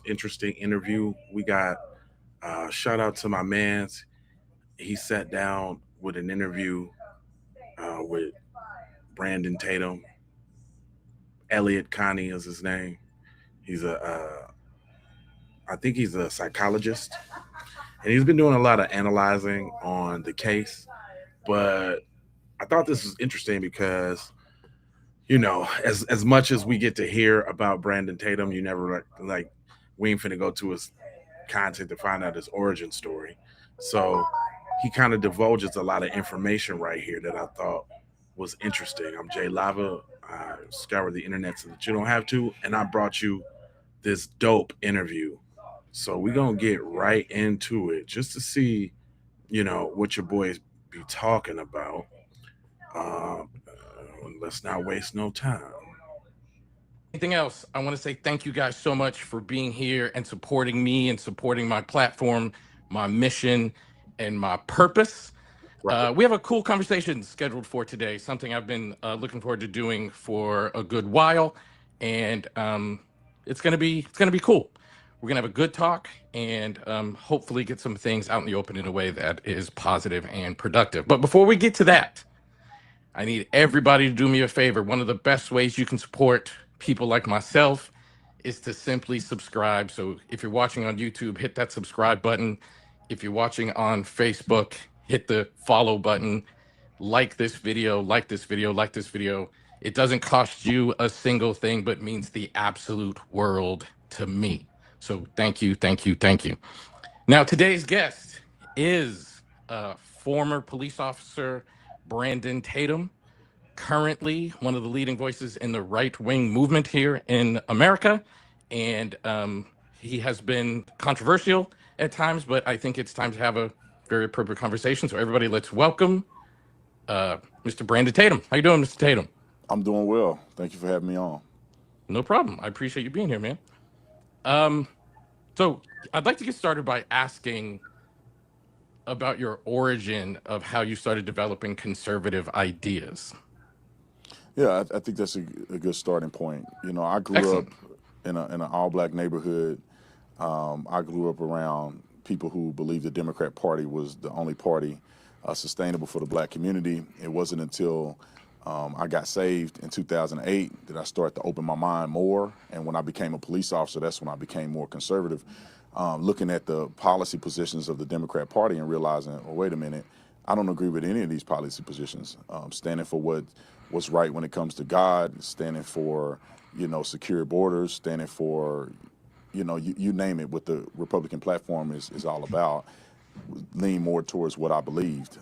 interesting interview. We got shout out to my man's. He sat down with an interview with Brandon Tatum. Elliott Connie is his name. He's I think he's a psychologist, and he's been doing a lot of analyzing on the case. But I thought this was interesting because as much as we get to hear about Brandon Tatum, you never like we ain't finna go to his content to find out his origin story. So he kind of divulges a lot of information right here that I thought was interesting. I'm Jay Lava. I scour the internet so that you don't have to, and I brought you this dope interview. So we're gonna get right into it just to see, what your boys be talking about. Let's not waste no time. Anything else, I want to say thank you guys so much for being here and supporting me and supporting my platform, my mission, and my purpose. Right. We have a cool conversation scheduled for today, something I've been looking forward to doing for a good while, and it's gonna be cool. We're gonna have a good talk and hopefully get some things out in the open in a way that is positive and productive. But before we get to that, I need everybody to do me a favor. One of the best ways you can support people like myself is to simply subscribe. So if you're watching on YouTube, hit that subscribe button. If you're watching on Facebook, hit the follow button. Like this video, like this video, like this video. It doesn't cost you a single thing, but means the absolute world to me. So thank you, thank you, thank you. Now, today's guest is former police officer Brandon Tatum, currently one of the leading voices in the right wing movement here in America. And he has been controversial at times, but I think it's time to have a very appropriate conversation. So, everybody, let's welcome Mr. Brandon Tatum. How you doing, Mr. Tatum? I'm doing well. Thank you for having me on. No problem. I appreciate you being here, man. Um, so, I'd like to get started by asking about your origin of how you started developing conservative ideas. Yeah, I think that's a good starting point. I grew Excellent. up in an all black neighborhood. I grew up around people who believed the Democrat Party was the only party sustainable for the black community. It wasn't until I got saved in 2008 that I started to open my mind more. And when I became a police officer, that's when I became more conservative, looking at the policy positions of the Democrat Party and realizing, well, wait a minute, I don't agree with any of these policy positions. Standing for what's right when it comes to God, standing for secure borders, standing for you name it. What the Republican platform is all about, lean more towards what I believed.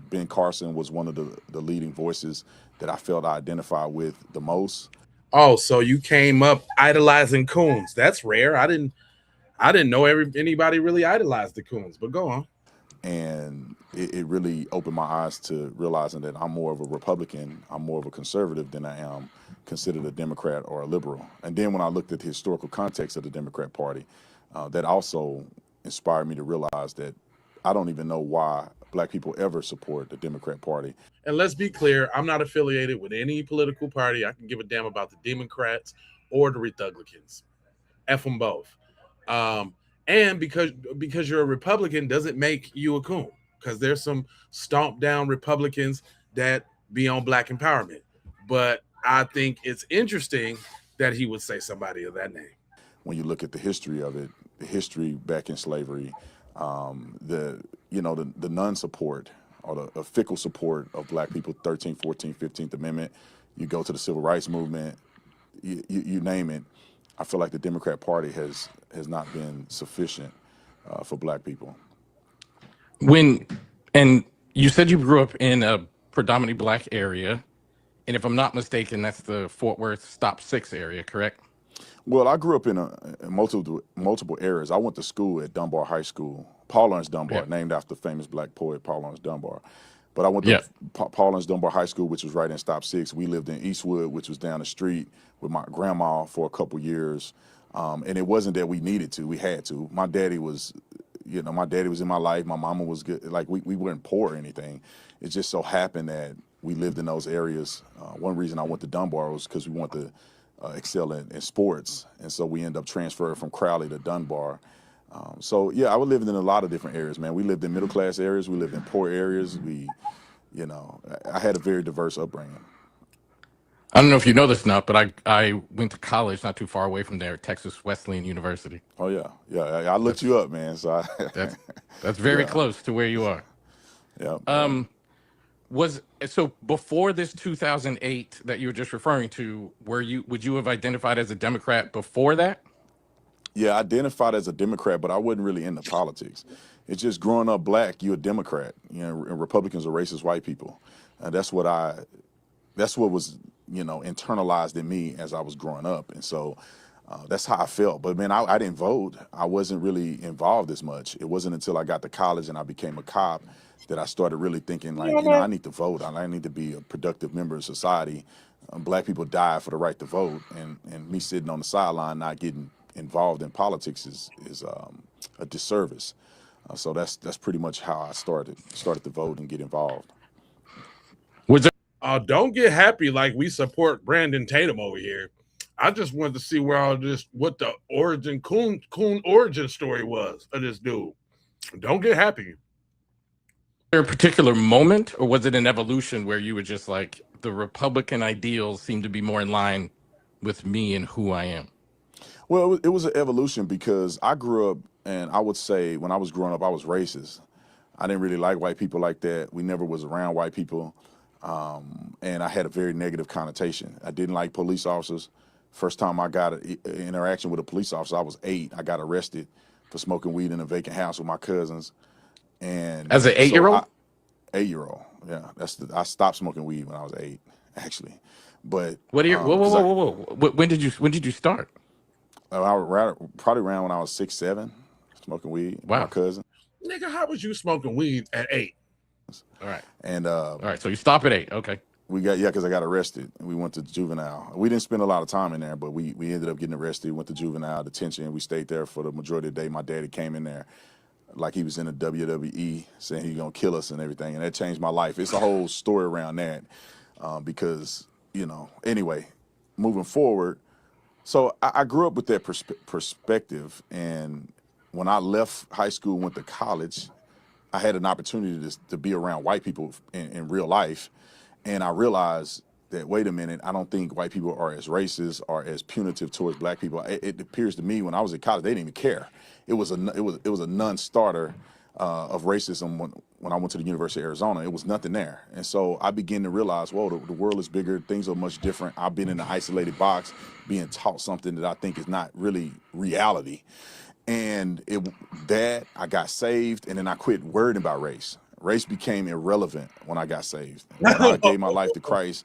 Ben Carson was one of the leading voices that I felt I identified with the most. Oh, so you came up idolizing Coons. That's rare. I didn't know anybody really idolized the Coons, but go on. And it really opened my eyes to realizing that I'm more of a Republican, I'm more of a conservative than I am considered a Democrat or a liberal. And then when I looked at the historical context of the Democrat Party, that also inspired me to realize that I don't even know why black people ever support the Democrat Party. And let's be clear, I'm not affiliated with any political party. I can give a damn about the Democrats or the Republicans. F them both. Um, and because you're a Republican doesn't make you a coon. Because there's some stomp down Republicans that be on black empowerment. But I think it's interesting that he would say somebody of that name. When you look at the history of it, the history back in slavery, the non-support or the fickle support of black people, 13th, 14th, 15th Amendment, you go to the Civil Rights Movement, you name it. I feel like the Democrat Party has not been sufficient for black people. When and you said you grew up in a predominantly black area, and if I'm not mistaken, that's the Fort Worth Stop Six area, correct? Well, I grew up in multiple areas. I went to school at Dunbar High School, Paul Laurence Yeah. Dunbar, named after the famous black poet Paul Laurence Dunbar. But I went to Yeah. Paul Laurence Dunbar High School, which was right in Stop Six. We lived in Eastwood, which was down the street with my grandma for a couple years. And it wasn't that we needed to; we had to. My daddy was in my life. My mama was good. Like we weren't poor or anything. It just so happened that we lived in those areas. One reason I went to Dunbar was because we wanted to excel in sports, and so we end up transferring from Crowley to Dunbar. So yeah, I was living in a lot of different areas, man. We lived in middle class areas, we lived in poor areas. I had a very diverse upbringing. I don't know if you know this or not, but I went to college not too far away from there, Texas Wesleyan University. Oh yeah, yeah. I looked That's you up, man. So that's that's very yeah, close to where you are. yeah, yeah. Um, was so before this 2008 that you were just referring to, would you have identified as a Democrat before that? Yeah, I identified as a Democrat, but I wasn't really into politics. It's just growing up black, you're a Democrat. And Republicans are racist white people. And that's what was, internalized in me as I was growing up. And so that's how I felt. But man, I didn't vote. I wasn't really involved as much. It wasn't until I got to college and I became a cop that I started really thinking like, I need to vote. I need to be a productive member of society. Black people die for the right to vote. And me sitting on the sideline, not getting involved in politics is a disservice. So that's pretty much how I started to vote and get involved. Was there Don't get happy like we support Brandon Tatum over here. I just wanted to see what the coon origin story was of this dude. Don't get happy. a particular moment, or was it an evolution where you were just like the Republican ideals seem to be more in line with me and who I am? Well, it was an evolution because I grew up, and I would say when I was growing up, I was racist. I didn't really like white people like that. We never was around white people, and I had a very negative connotation. I didn't like police officers. First time I got an interaction with a police officer, I was 8. I got arrested for smoking weed in a vacant house with my cousins, and As an so 8-year-old? 8-year-old, yeah, I stopped smoking weed when I was 8, actually, but What are your whoa whoa because whoa whoa whoa? When did you start? probably around when I was 6, 7, smoking weed with my Wow. cousin. Nigga, how was you smoking weed at 8? All right. And All right. So you stop at 8. Okay. because I got arrested and we went to juvenile. We didn't spend a lot of time in there, but we ended up getting arrested, went to juvenile detention. We stayed there for the majority of the day. My daddy came in there like he was in the WWE saying he's going to kill us and everything. And that changed my life. It's a whole story around that because, anyway, moving forward. So I grew up with that perspective. And when I left high school, went to college, I had an opportunity to be around white people in real life. And I realized that, wait a minute, I don't think white people are as racist or as punitive towards black people. It appears to me when I was in college, they didn't even care. It was a non-starter of racism when I went to the University of Arizona. It was nothing there. And so I began to realize, whoa, the world is bigger. Things are much different. I've been in an isolated box being taught something that I think is not really reality. And I got saved, and then I quit worrying about race. Race became irrelevant when I got saved. When I gave my life to Christ,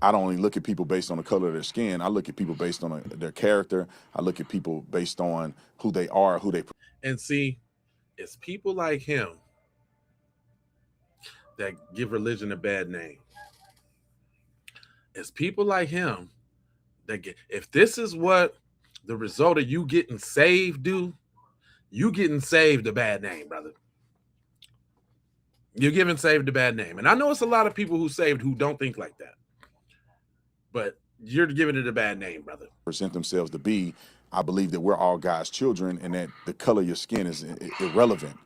I don't only look at people based on the color of their skin. I look at people based on their character. I look at people based on who they are, who they. And see, it's people like him that give religion a bad name. It's people like him that if this is what the result of you getting saved do, you getting saved a bad name, brother. You're giving saved a bad name. And I know it's a lot of people who saved who don't think like that. But you're giving it a bad name, brother. Present themselves to be. I believe that we're all God's children and that the color of your skin is irrelevant.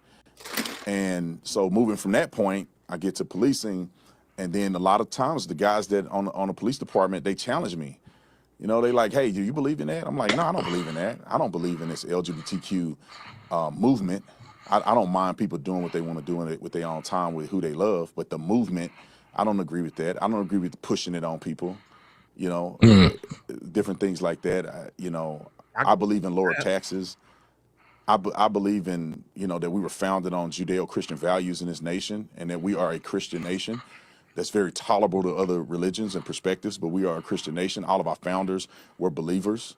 And so moving from that point, I get to policing. And then a lot of times the guys that on the police department, they challenge me. They like, hey, do you believe in that? I'm like, no, I don't believe in that. I don't believe in this LGBTQ movement. I don't mind people doing what they want to do with their own time with who they love. But the movement, I don't agree with that. I don't agree with pushing it on people, different things like that. I believe in lower taxes. I believe in, that we were founded on Judeo-Christian values in this nation and that we are a Christian nation that's very tolerable to other religions and perspectives, but we are a Christian nation. All of our founders were believers.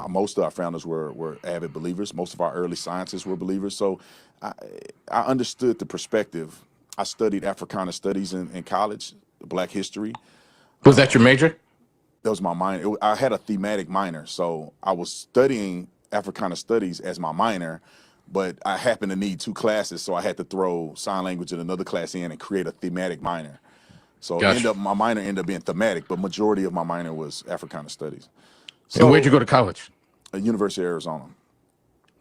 Most of our founders were avid believers. Most of our early scientists were believers. So I understood the perspective. I studied Africana studies in college, Black history. Was that your major? That was my minor. I had a thematic minor. So I was studying Africana studies as my minor, but I happened to need 2 classes. So I had to throw sign language in another class in and create a thematic minor. So Gotcha. my minor ended up being thematic, but majority of my minor was Africana studies. And where'd you So go to college? University of Arizona.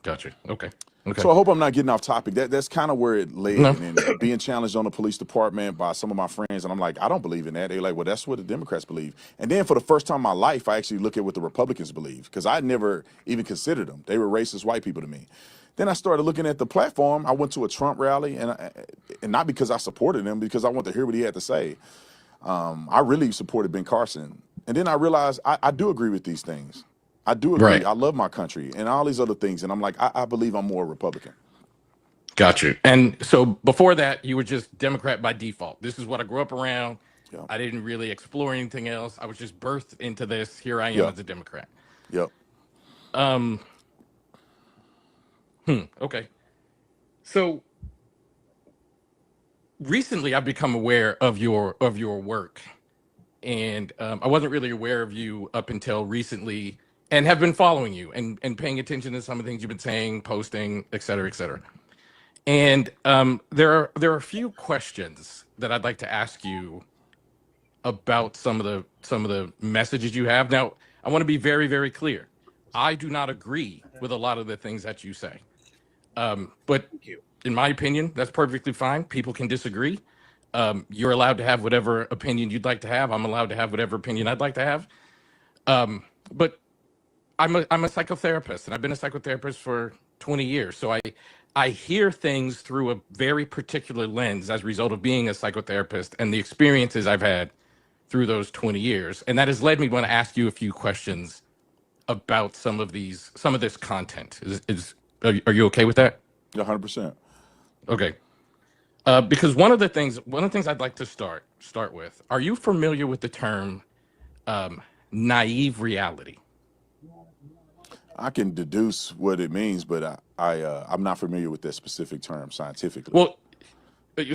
Gotcha. Okay. Okay. So I hope I'm not getting off topic. That's kind of where it led, No. and then being challenged on the police department by some of my friends, and I'm like, I don't believe in that. They're like, well, that's what the Democrats believe. And then for the first time in my life, I actually look at what the Republicans believe, because I never even considered them. They were racist white people to me. Then I started looking at the platform. I went to a Trump rally, and not because I supported him, because I wanted to hear what he had to say. I really supported Ben Carson, and then I realized I do agree with these things. I do agree. Right. I love my country and all these other things. And I'm like, I believe I'm more Republican. Got you. And so before that, you were just Democrat by default. This is what I grew up around. Yeah. I didn't really explore anything else. I was just birthed into this. Here I am Yeah. as a Democrat. Yep. Um. Okay. So recently, I've become aware of your work, and I wasn't really aware of you up until recently, and have been following you and paying attention to some of the things you've been saying, posting, et cetera, et cetera. And there are a few questions that I'd like to ask you about some of the messages you have. Now, I want to be very, very clear. I do not agree with a lot of the things that you say. But Thank you. in my opinion, that's perfectly fine. People can disagree. You're allowed to have whatever opinion you'd like to have. I'm allowed to have whatever opinion I'd like to have. But I'm a psychotherapist, and I've been a psychotherapist for 20 years. So I hear things through a very particular lens as a result of being a psychotherapist and the experiences I've had through those 20 years. And that has led me to want to ask you a few questions about some of this content. Are you okay with that? 100%. Okay. Because one of the things I'd like to start with, are you familiar with the term naive reality? I can deduce what it means, but I'm not familiar with that specific term scientifically. Well,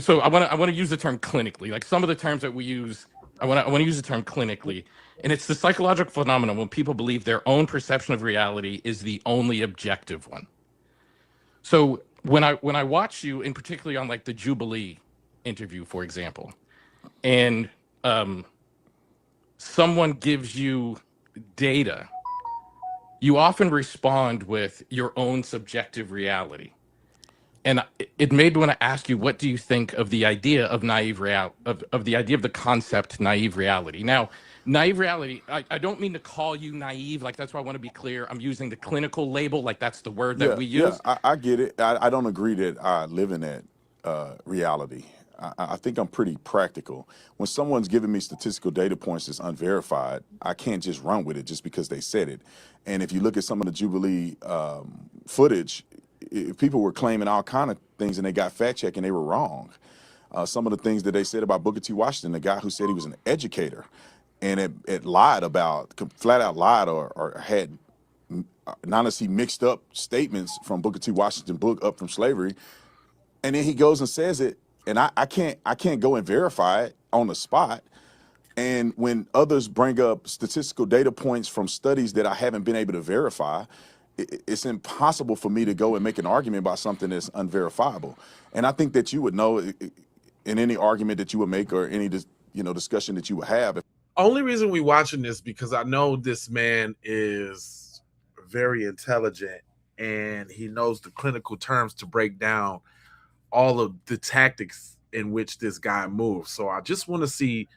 so I want to use the term clinically. Like some of the terms that we use, I want to use the term clinically, and it's the psychological phenomenon when people believe their own perception of reality is the only objective one. So when I watch you, and particularly on like the Jubilee interview, for example, and someone gives you data, you often respond with your own subjective reality. And it made me want to ask you, what do you think of the idea of of the idea of the concept naive reality? Now, naive reality, I don't mean to call you naive, like that's why I want to be clear. I'm using the clinical label, like that's the word that Yeah, we yeah, use. I get it. I don't agree that I live in that reality. I think I'm pretty practical. When someone's giving me statistical data points that's unverified, I can't just run with it just because they said it. And if you look at some of the Jubilee footage, people were claiming all kind of things and they got fact checked and they were wrong. Some of the things that they said about Booker T. Washington, the guy who said he was an educator, and it lied about, flat out lied or had not as he mixed up statements from Booker T. Washington book Up from Slavery, and then he goes and says it, and I can't go and verify it on the spot. And when others bring up statistical data points from studies that I haven't been able to verify, it's impossible for me to go and make an argument about something that's unverifiable. And I think that you would know in any argument that you would make or any discussion that you would have. Only reason we watching this because I know this man is very intelligent and he knows the clinical terms to break down all of the tactics in which this guy moves. So I just want to see,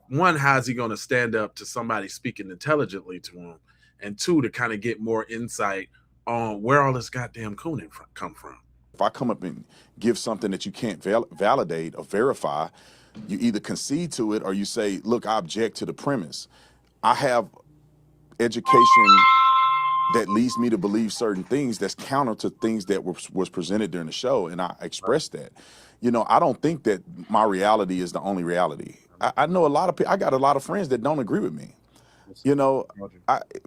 one, how is he going to stand up to somebody speaking intelligently to him, and two, to kind of get more insight on where all this goddamn cooning come from. If I come up and give something that you can't validate or verify, you either concede to it or you say, look, I object to the premise. I have education that leads me to believe certain things that's counter to things that was presented during the show, and I expressed that. I don't think that my reality is the only reality. I know a lot of people. I got a lot of friends that don't agree with me.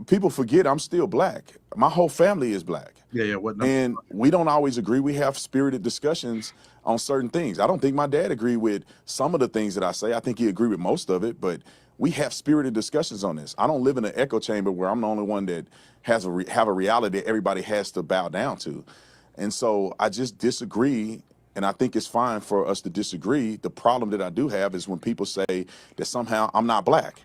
People forget I'm still black. My whole family is black. Yeah. What? And we don't always agree. We have spirited discussions on certain things. I don't think my dad agreed with some of the things that I say. I think he agreed with most of it, but we have spirited discussions on this. I don't live in an echo chamber where I'm the only one that has have a reality that everybody has to bow down to. And so I just disagree And I think it's fine for us to disagree. The problem that I do have is when people say that somehow I'm not black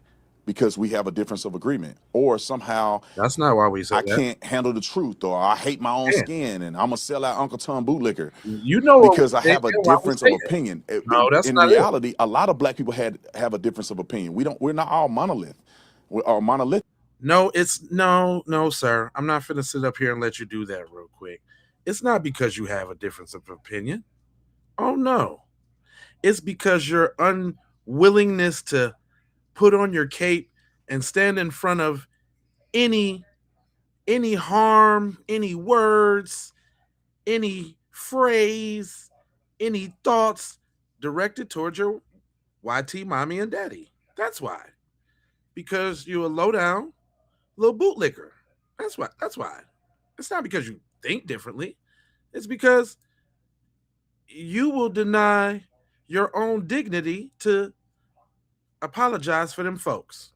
because we have a difference of agreement, or somehow That's not why we say I that. can't handle the truth, or I hate my own Yeah. skin and I'm gonna sell out Uncle Tom bootlicker You know what because I they have a why we difference of say that. opinion. No, that's In not it. reality, a lot of black people have a difference of opinion. We're not all monolith. We're monolithic. No, no, sir. I'm not finna sit up here and let you do that real quick. It's not because you have a difference of opinion. Oh no. It's because your unwillingness to put on your cape and stand in front of any harm, any words, any phrase, any thoughts directed towards your YT mommy and daddy. That's why. Because you're a low down little bootlicker. That's why. That's why. It's not because you think differently. It's because you will deny your own dignity to apologize for them folks.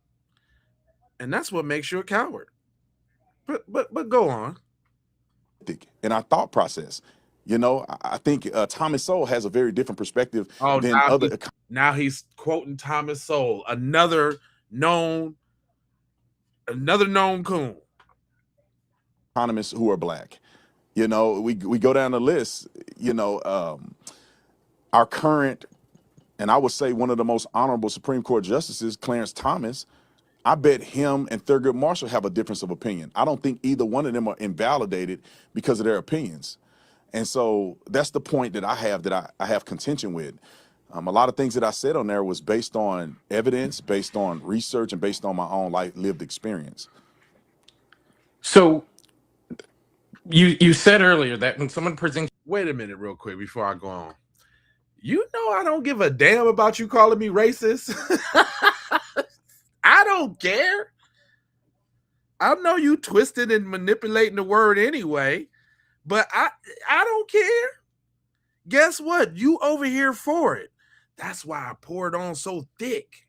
And that's what makes you a coward. But go on. In our thought process. You know, I think Thomas Sowell has a very different perspective Oh, than other now he's quoting Thomas Sowell, another known coon. economists who are black. You know, we go down the list. You know, our current, and I would say one of the most honorable Supreme Court justices, Clarence Thomas. I bet him and Thurgood Marshall have a difference of opinion. I don't think either one of them are invalidated because of their opinions. And so that's the point that I have I have contention with. A lot of things that I said on there was based on evidence, based on research, and based on my own lived experience. So you said earlier that when someone presents, Wait a minute, real quick, before I go on. You know I don't give a damn about you calling me racist. I don't care. I know you twisted and manipulating the word anyway, but I don't care. Guess what? You over here for it. That's why I poured on so thick.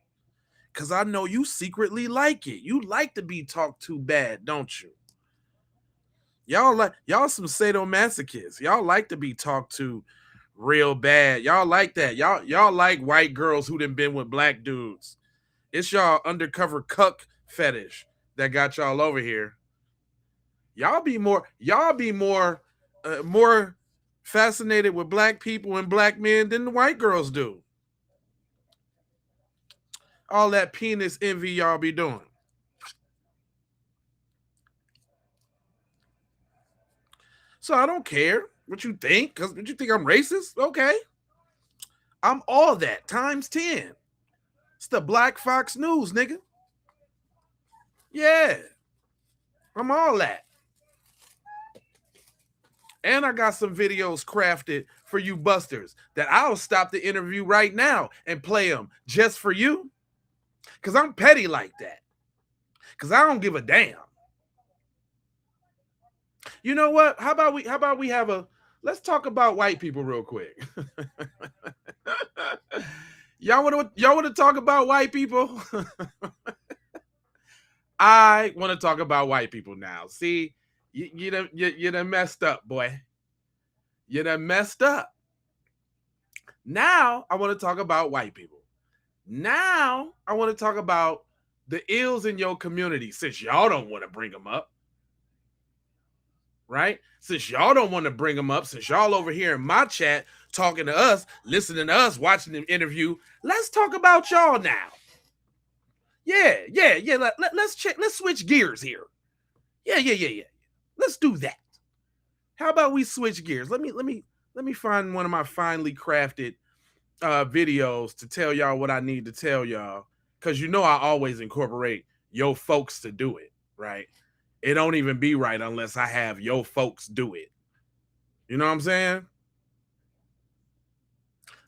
Cause I know you secretly like it. You like to be talked to bad, don't you? Y'all some sadomasochists. Y'all like to be talked to real bad. Y'all like that. Y'all like white girls who done been with black dudes. It's y'all undercover cuck fetish that got y'all over here. Y'all be more fascinated with black people and black men than the white girls do. All that penis envy y'all be doing. So I don't care what you think, because what you think I'm racist? Okay. I'm all that times 10. It's the Black Fox News, nigga. Yeah. I'm all that. And I got some videos crafted for you busters that I'll stop the interview right now and play them just for you. Because I'm petty like that. Because I don't give a damn. You know what? How about we have a let's talk about white people real quick. y'all want to talk about white people? I want to talk about white people now. See, you done messed up, boy. You done messed up. Now I want to talk about white people. Now I want to talk about the ills in your community, since y'all don't want to bring them up. Right? Since y'all don't want to bring them up, since y'all over here in my chat talking to us, listening to us, watching the interview, let's talk about y'all now. Yeah. Let's check. Let's switch gears here. Yeah. Let's do that. How about we switch gears? Let me find one of my finely crafted videos to tell y'all what I need to tell y'all, because you know I always incorporate yo folks to do it, right? It don't even be right unless I have yo folks do it. You know what I'm saying?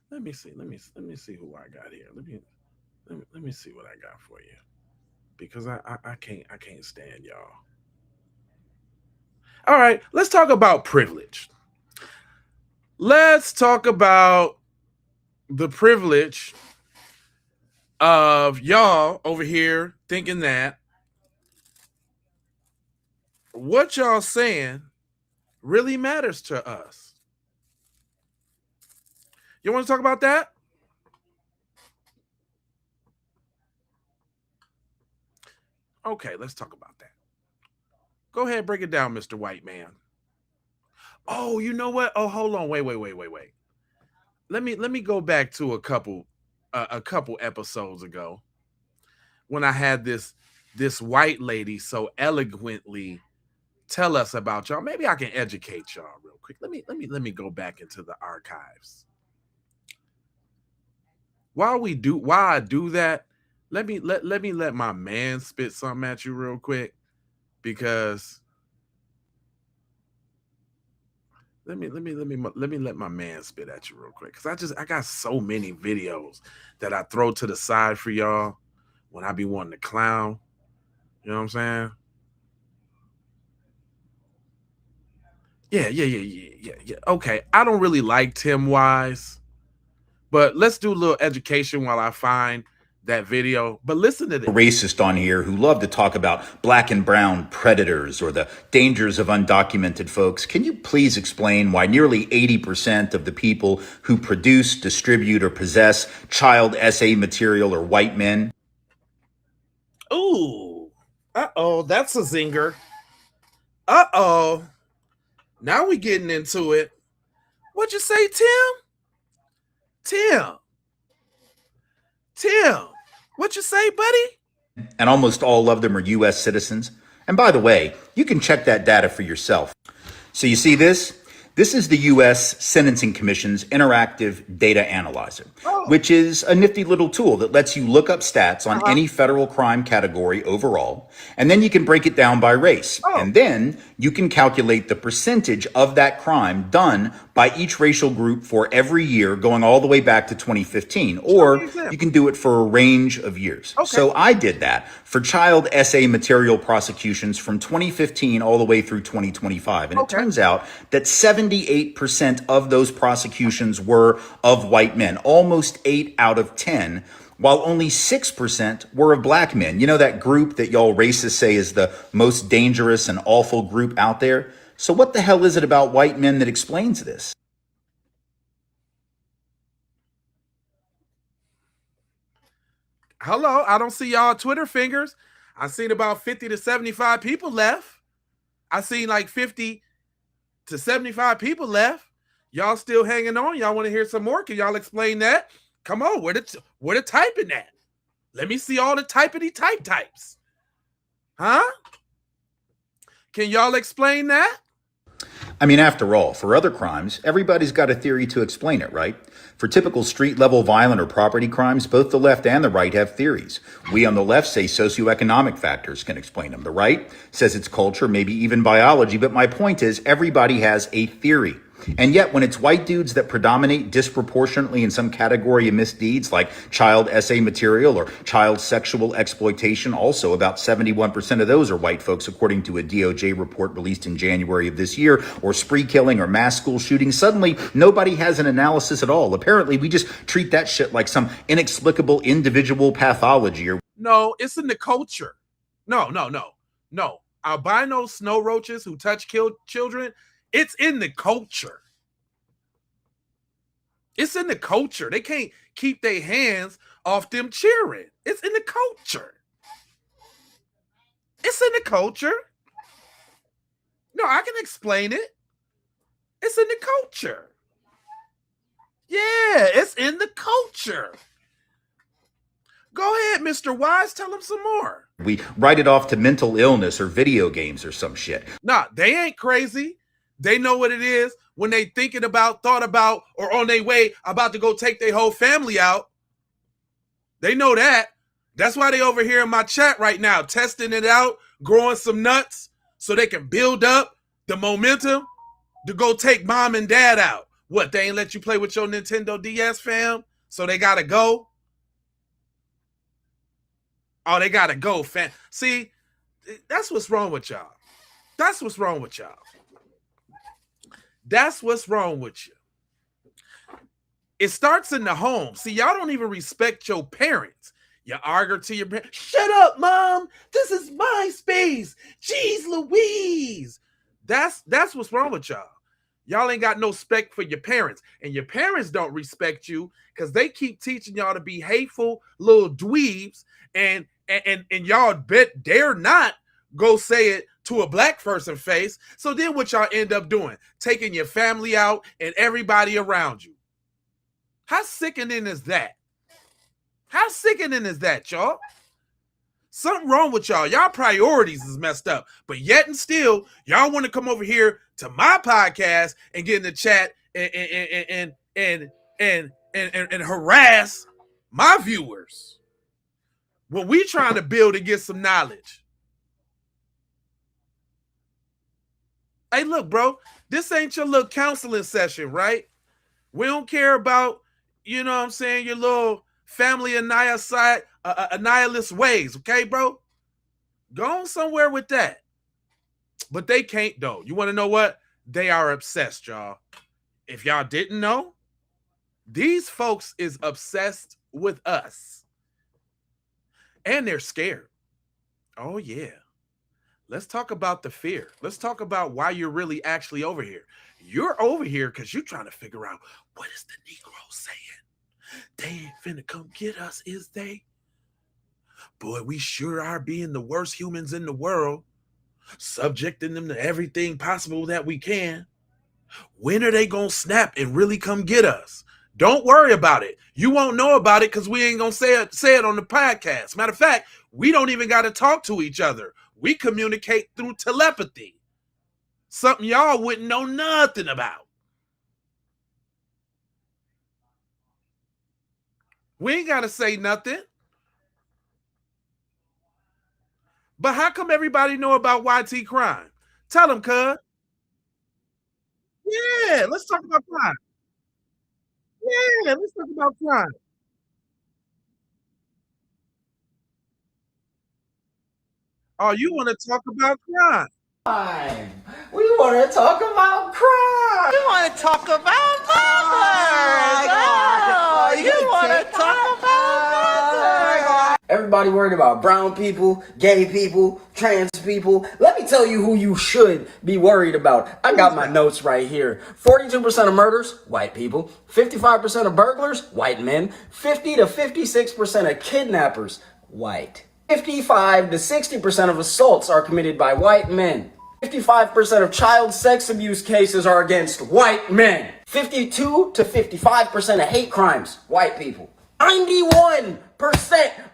Let me see who I got here. Let me see what I got for you, because I can't stand y'all. All right, let's talk about privilege. Let's talk about the privilege of y'all over here thinking that what y'all saying really matters to us. You want to talk about that? Okay, let's talk about that. Go ahead, break it down, Mr. White Man. Oh, you know what? Oh, hold on. Wait. Let me go back to a couple episodes ago when I had this white lady so eloquently tell us about y'all. Maybe I can educate y'all real quick. Let me go back into the archives. While I do that, let me let my man spit something at you real quick, because let me let my man spit at you real quick, because I got so many videos that I throw to the side for y'all when I be wanting to clown. You know what I'm saying? Yeah. Okay, I don't really like Tim Wise, but let's do a little education while I find that video. But listen to this. Racist on here who love to talk about black and brown predators or the dangers of undocumented folks. Can you please explain why nearly 80% of the people who produce, distribute, or possess child essay material are white men? Ooh. Uh-oh, that's a zinger. Uh-oh. Now we getting into it. What'd you say, Tim? Tim, what you say, buddy? And almost all of them are U.S. citizens. And by the way, you can check that data for yourself. So you see this? This is the U.S. Sentencing Commission's interactive data analyzer, which is a nifty little tool that lets you look up stats on any federal crime category overall, and then you can break it down by race. And then you can calculate the percentage of that crime done by each racial group for every year going all the way back to 2015, or you can do it for a range of years. So I did that for child essay material prosecutions from 2015 all the way through 2025. And it turns out that 78% of those prosecutions were of white men, almost 8 out of 10, while only 6% were of black men. You know, that group that y'all racists say is the most dangerous and awful group out there? So what the hell is it about white men that explains this? Hello, I don't see y'all Twitter fingers. I seen about 50 to 75 people left. I seen like 50 to 75 people left. Y'all still hanging on? Y'all want to hear some more? Can y'all explain that? Come on, where the typing at? Let me see all the typity types. Huh? Can y'all explain that? I mean, after all, for other crimes, everybody's got a theory to explain it, right? For typical street-level violent or property crimes, both the left and the right have theories. We on the left say socioeconomic factors can explain them. The right says it's culture, maybe even biology. But my point is, everybody has a theory. And yet, when it's white dudes that predominate disproportionately in some category of misdeeds like child essay material or child sexual exploitation, also about 71% of those are white folks, according to a DOJ report released in January of this year, or spree killing or mass school shooting, suddenly nobody has an analysis at all. Apparently, we just treat that shit like some inexplicable individual pathology. No, it's in the culture. No. Albino snow roaches who touch children, it's in the culture. It's in the culture. They can't keep their hands off them cheering. It's in the culture. It's in the culture. No, I can explain it. It's in the culture. Yeah, it's in the culture. Go ahead, Mr. Wise, tell them some more. We write it off to mental illness or video games or some shit. Nah, they ain't crazy. They know what it is when they thought about, or on their way about to go take their whole family out. They know that. That's why they over here in my chat right now, testing it out, growing some nuts so they can build up the momentum to go take mom and dad out. What, they ain't let you play with your Nintendo DS, fam? So they gotta go? Oh, they gotta go, fam. See, that's what's wrong with y'all. That's what's wrong with y'all. That's what's wrong with you. It starts in the home. See, y'all don't even respect your parents. You argue to your parents. Shut up, mom. This is my space. Jeez Louise. That's what's wrong with y'all. Y'all ain't got no respect for your parents, and your parents don't respect you because they keep teaching y'all to be hateful little dweebs, and y'all dare not go say it to a black person face. So then what y'all end up doing? Taking your family out and everybody around you. How sickening is that? How sickening is that, y'all? Something wrong with y'all. Y'all priorities is messed up. But yet and still, y'all want to come over here to my podcast and get in the chat and harass my viewers when we trying to build and get some knowledge. Hey, look, bro, this ain't your little counseling session, right? We don't care about, you know what I'm saying, your little family annihilist ways, okay, bro? Go on somewhere with that. But they can't, though. You want to know what? They are obsessed, y'all. If y'all didn't know, these folks is obsessed with us. And they're scared. Oh, yeah. Let's talk about the fear. Let's talk about why you're really actually over here. You're over here because you're trying to figure out, what is the Negro saying? They ain't finna come get us, is they? Boy, we sure are being the worst humans in the world, subjecting them to everything possible that we can. When are they gonna snap and really come get us? Don't worry about it. You won't know about it because we ain't gonna say it on the podcast. Matter of fact, we don't even got to talk to each other. We communicate through telepathy. Something y'all wouldn't know nothing about. We ain't got to say nothing. But how come everybody know about YT crime? Tell them, cuz. Yeah, let's talk about crime. Yeah, let's talk about crime. Oh, you want to talk about crime? We want to talk about crime. You want to talk about mothers. Oh, you want to talk about mothers. Everybody worried about brown people, gay people, trans people. Let me tell you who you should be worried about. I got my notes right here. 42% of murders, white people. 55% of burglars, white men. 50 to 56% of kidnappers, white. 55 to 60% of assaults are committed by white men. 55% of child sex abuse cases are against white men. 52 to 55% of hate crimes, white people. 91%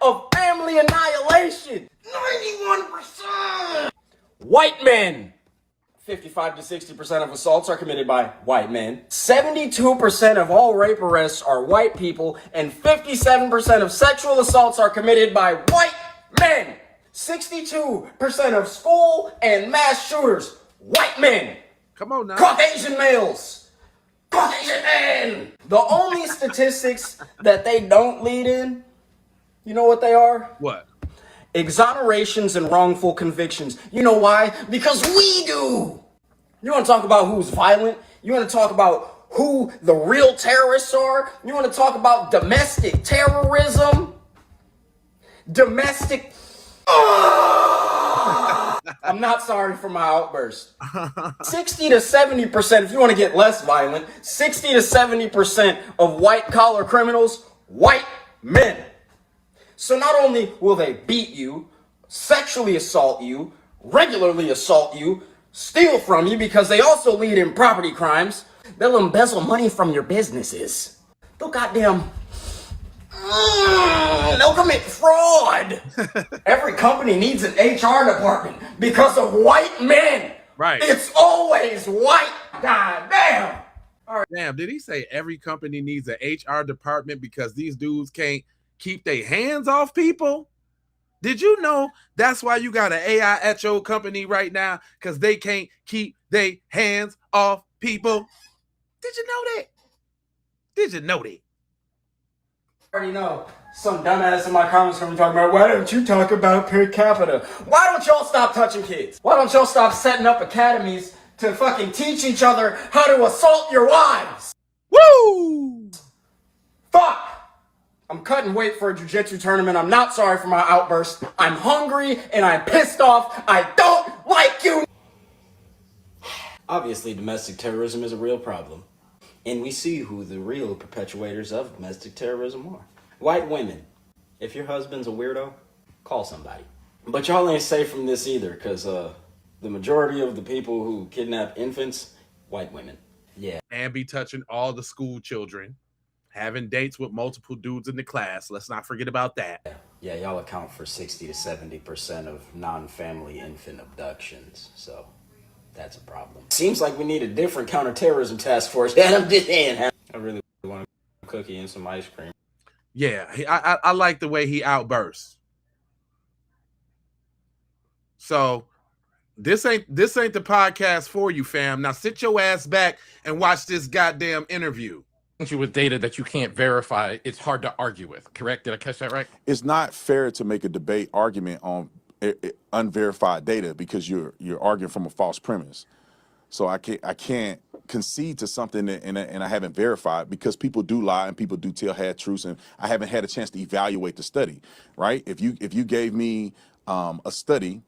of family annihilation, 91%, white men. 55 to 60% of assaults are committed by white men. 72% of all rape arrests are white people, and 57% of sexual assaults are committed by white men. 62% of school and mass shooters, white men. Come on now. Caucasian males. Caucasian men. The only statistics that they don't lead in, you know what they are? What? Exonerations and wrongful convictions. You know why? Because we do. You want to talk about who's violent? You want to talk about who the real terrorists are? You want to talk about domestic terrorism? Domestic... I'm not sorry for my outburst. 60 to 70%, if you want to get less violent, 60 to 70% of white collar criminals, white men. So not only will they beat you, sexually assault you, regularly assault you, steal from you, because they also lead in property crimes, they'll embezzle money from your businesses. They'll goddamn... they'll commit fraud. Every company needs an HR department because of white men. Right. It's always white. God damn. Damn, did he say every company needs an HR department because these dudes can't keep their hands off people? Did you know that's why you got an AI at your company right now? Because they can't keep their hands off people. Did you know that? Did you know that? I already know. Some dumbass in my comments gonna be talking about, why don't you talk about per capita? Why don't y'all stop touching kids? Why don't y'all stop setting up academies to fucking teach each other how to assault your wives? Woo! Fuck! I'm cutting weight for a jiu-jitsu tournament. I'm not sorry for my outburst. I'm hungry and I'm pissed off. I don't like you. Obviously, domestic terrorism is a real problem. And we see who the real perpetuators of domestic terrorism are. White women. If your husband's a weirdo, call somebody. But y'all ain't safe from this either, because the majority of the people who kidnap infants, white women. Yeah. And be touching all the school children, having dates with multiple dudes in the class. Let's not forget about that. Yeah, y'all account for 60 to 70% of non-family infant abductions, so that's a problem. Seems like we need a different counterterrorism task force. And I'm just saying, I really want a cookie and some ice cream. Yeah, I like the way he outbursts. So this ain't the podcast for you, fam. Now sit your ass back and watch this goddamn interview. You with data that you can't verify, it's hard to argue with. Correct? Did I catch that right? It's not fair to make a debate argument on unverified data because you're arguing from a false premise. So I can't concede to something and I haven't verified, because people do lie and people do tell half truths, and I haven't had a chance to evaluate the study. Right? If you gave me a study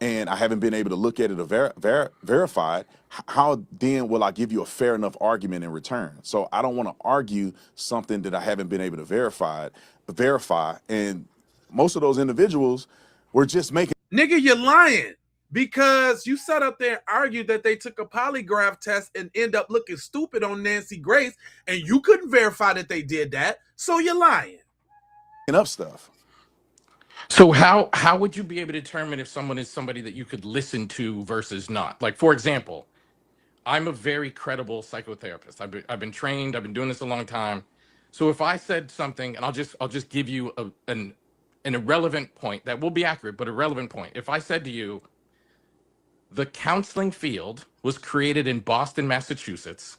and I haven't been able to look at it or verify it, how then will I give you a fair enough argument in return? So I don't want to argue something that I haven't been able to verify. And most of those individuals were just making. Nigga, you're lying, because you sat up there and argued that they took a polygraph test and end up looking stupid on Nancy Grace, and you couldn't verify that they did that. So you're lying. Up stuff. So how would you be able to determine if someone is somebody that you could listen to versus not? Like, for example, I'm a very credible psychotherapist. I've been trained. I've been doing this a long time. So if I said something, and I'll just give you an irrelevant point that will be accurate, but a relevant point. If I said to you, the counseling field was created in Boston, Massachusetts,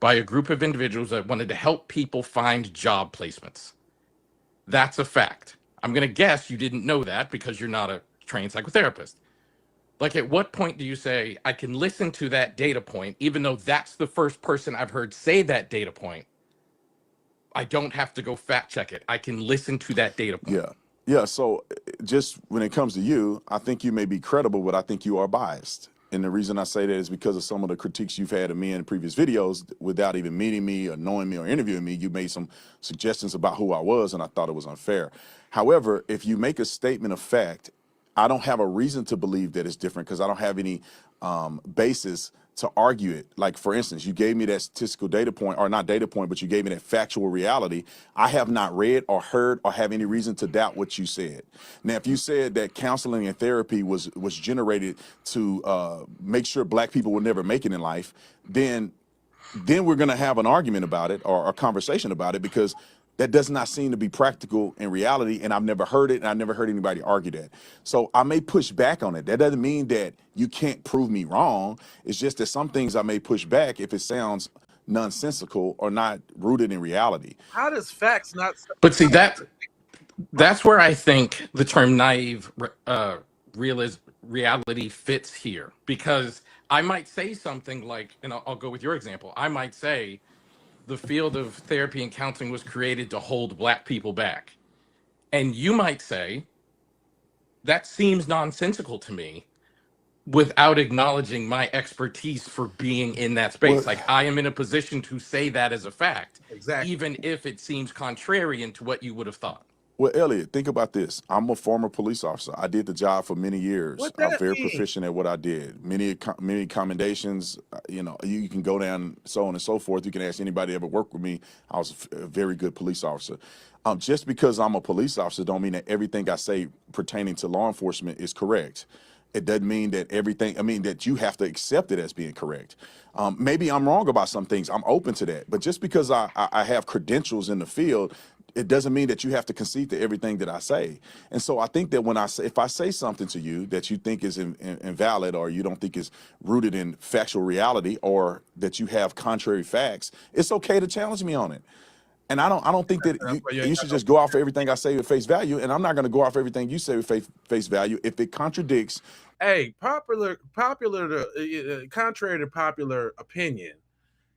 by a group of individuals that wanted to help people find job placements. That's a fact. I'm going to guess you didn't know that because you're not a trained psychotherapist. Like, at what point do you say, I can listen to that data point, even though that's the first person I've heard say that data point? I don't have to go fact check it. I can listen to that data point. Yeah. So just when it comes to you, I think you may be credible, but I think you are biased. And the reason I say that is because of some of the critiques you've had of me in previous videos. Without even meeting me or knowing me or interviewing me, you made some suggestions about who I was, and I thought it was unfair. However, if you make a statement of fact, I don't have a reason to believe that it's different, because I don't have any basis to argue it. Like, for instance, you gave me that statistical data point, or not data point, but you gave me that factual reality. I have not read or heard or have any reason to doubt what you said. Now, if you said that counseling and therapy was generated to make sure black people will never make it in life, then we're going to have an argument about it, or a conversation about it, because that does not seem to be practical in reality, and I've never heard it, and I've never heard anybody argue that. So I may push back on it. That doesn't mean that you can't prove me wrong. It's just that some things I may push back if it sounds nonsensical or not rooted in reality. How does facts not? But see, that's where I think the term naive reality fits here, because I might say something like, and I'll go with your example. I might say, the field of therapy and counseling was created to hold black people back. And you might say, that seems nonsensical to me, without acknowledging my expertise for being in that space. Well, like, I am in a position to say that as a fact, Exactly. even if it seems contrarian to what you would have thought. Well, Elliott, think about this. I'm a former police officer. I did the job for many years. What I'm that very mean? proficient at what I did. Many commendations. You know, you can go down, so on and so forth. You can ask anybody who ever worked with me. I was a very good police officer. Just because I'm a police officer don't mean that everything I say pertaining to law enforcement is correct. It doesn't mean that that you have to accept it as being correct. Maybe I'm wrong about some things. I'm open to that. But just because I have credentials in the field, it doesn't mean that you have to concede to everything that I say. And so I think that if I say something to you that you think is invalid, or you don't think is rooted in factual reality, or that you have contrary facts, it's okay to challenge me on it. And I don't think that you should just go off everything I say at face value. And I'm not going to go off everything you say at face value if it contradicts. Hey, contrary to popular opinion,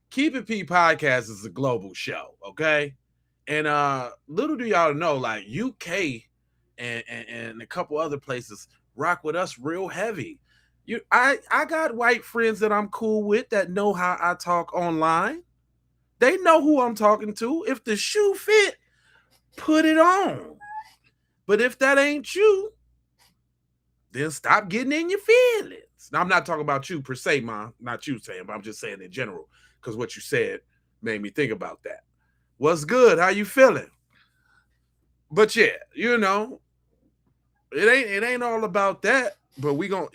Keep It P podcast is a global show, okay? And little do y'all know, like, UK and a couple other places rock with us real heavy. I got white friends that I'm cool with that know how I talk online. They know who I'm talking to. If the shoe fit, put it on. But if that ain't you, then stop getting in your feelings. Now, I'm not talking about you per se, Mom. Not you saying, but I'm just saying in general, because what you said made me think about that. What's good? How you feeling? But yeah, it ain't all about that. But we gon'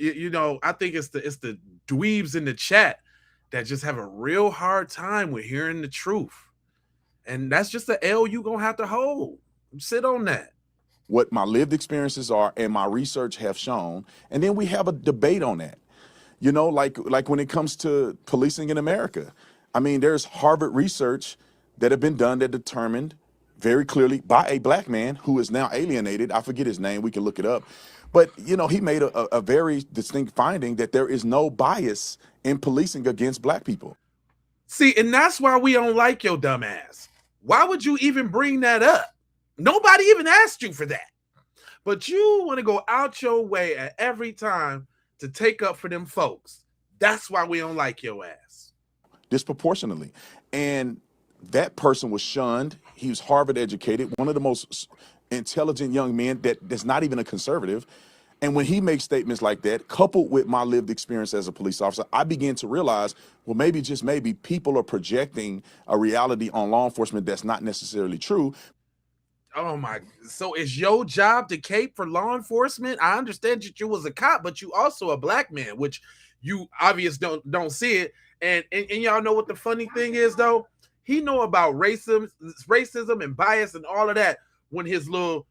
I think it's the dweebs in the chat that just have a real hard time with hearing the truth. And that's just the L you gonna have to hold. Sit on that. What my lived experiences are and my research have shown, and then we have a debate on that. Like when it comes to policing in America, I mean, there's Harvard research that have been done that determined very clearly by a black man who is now alienated. I forget his name. We can look it up. But, he made a very distinct finding that there is no bias in policing against black people. See, and that's why we don't like your dumb ass. Why would you even bring that up? Nobody even asked you for that. But you want to go out your way at every time to take up for them folks. That's why we don't like your ass. Disproportionately. And that person was shunned. He was Harvard educated, one of the most intelligent young men that's not even a conservative. And when he makes statements like that, coupled with my lived experience as a police officer, I began to realize, well, maybe, just maybe, people are projecting a reality on law enforcement that's not necessarily true. Oh my, so it's your job to cape for law enforcement? I understand that you was a cop, but you also a black man, which you obviously don't see it. And y'all know what the funny thing is though? He know about racism and bias and all of that when his little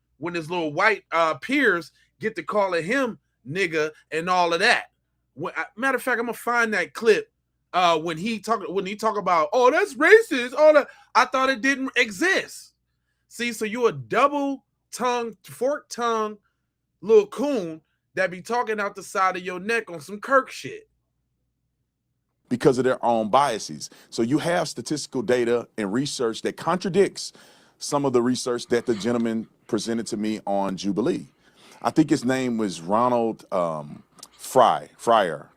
white peers get to calling him nigga and all of that. Matter of fact, I'm gonna find that clip when he talk about, oh, that's racist. All that. I thought it didn't exist. See, so you a double-tongued, fork-tongued little coon that be talking out the side of your neck on some Kirk shit. Because of their own biases. So you have statistical data and research that contradicts some of the research that the gentleman presented to me on Jubilee. I think his name was Ronald Fryer.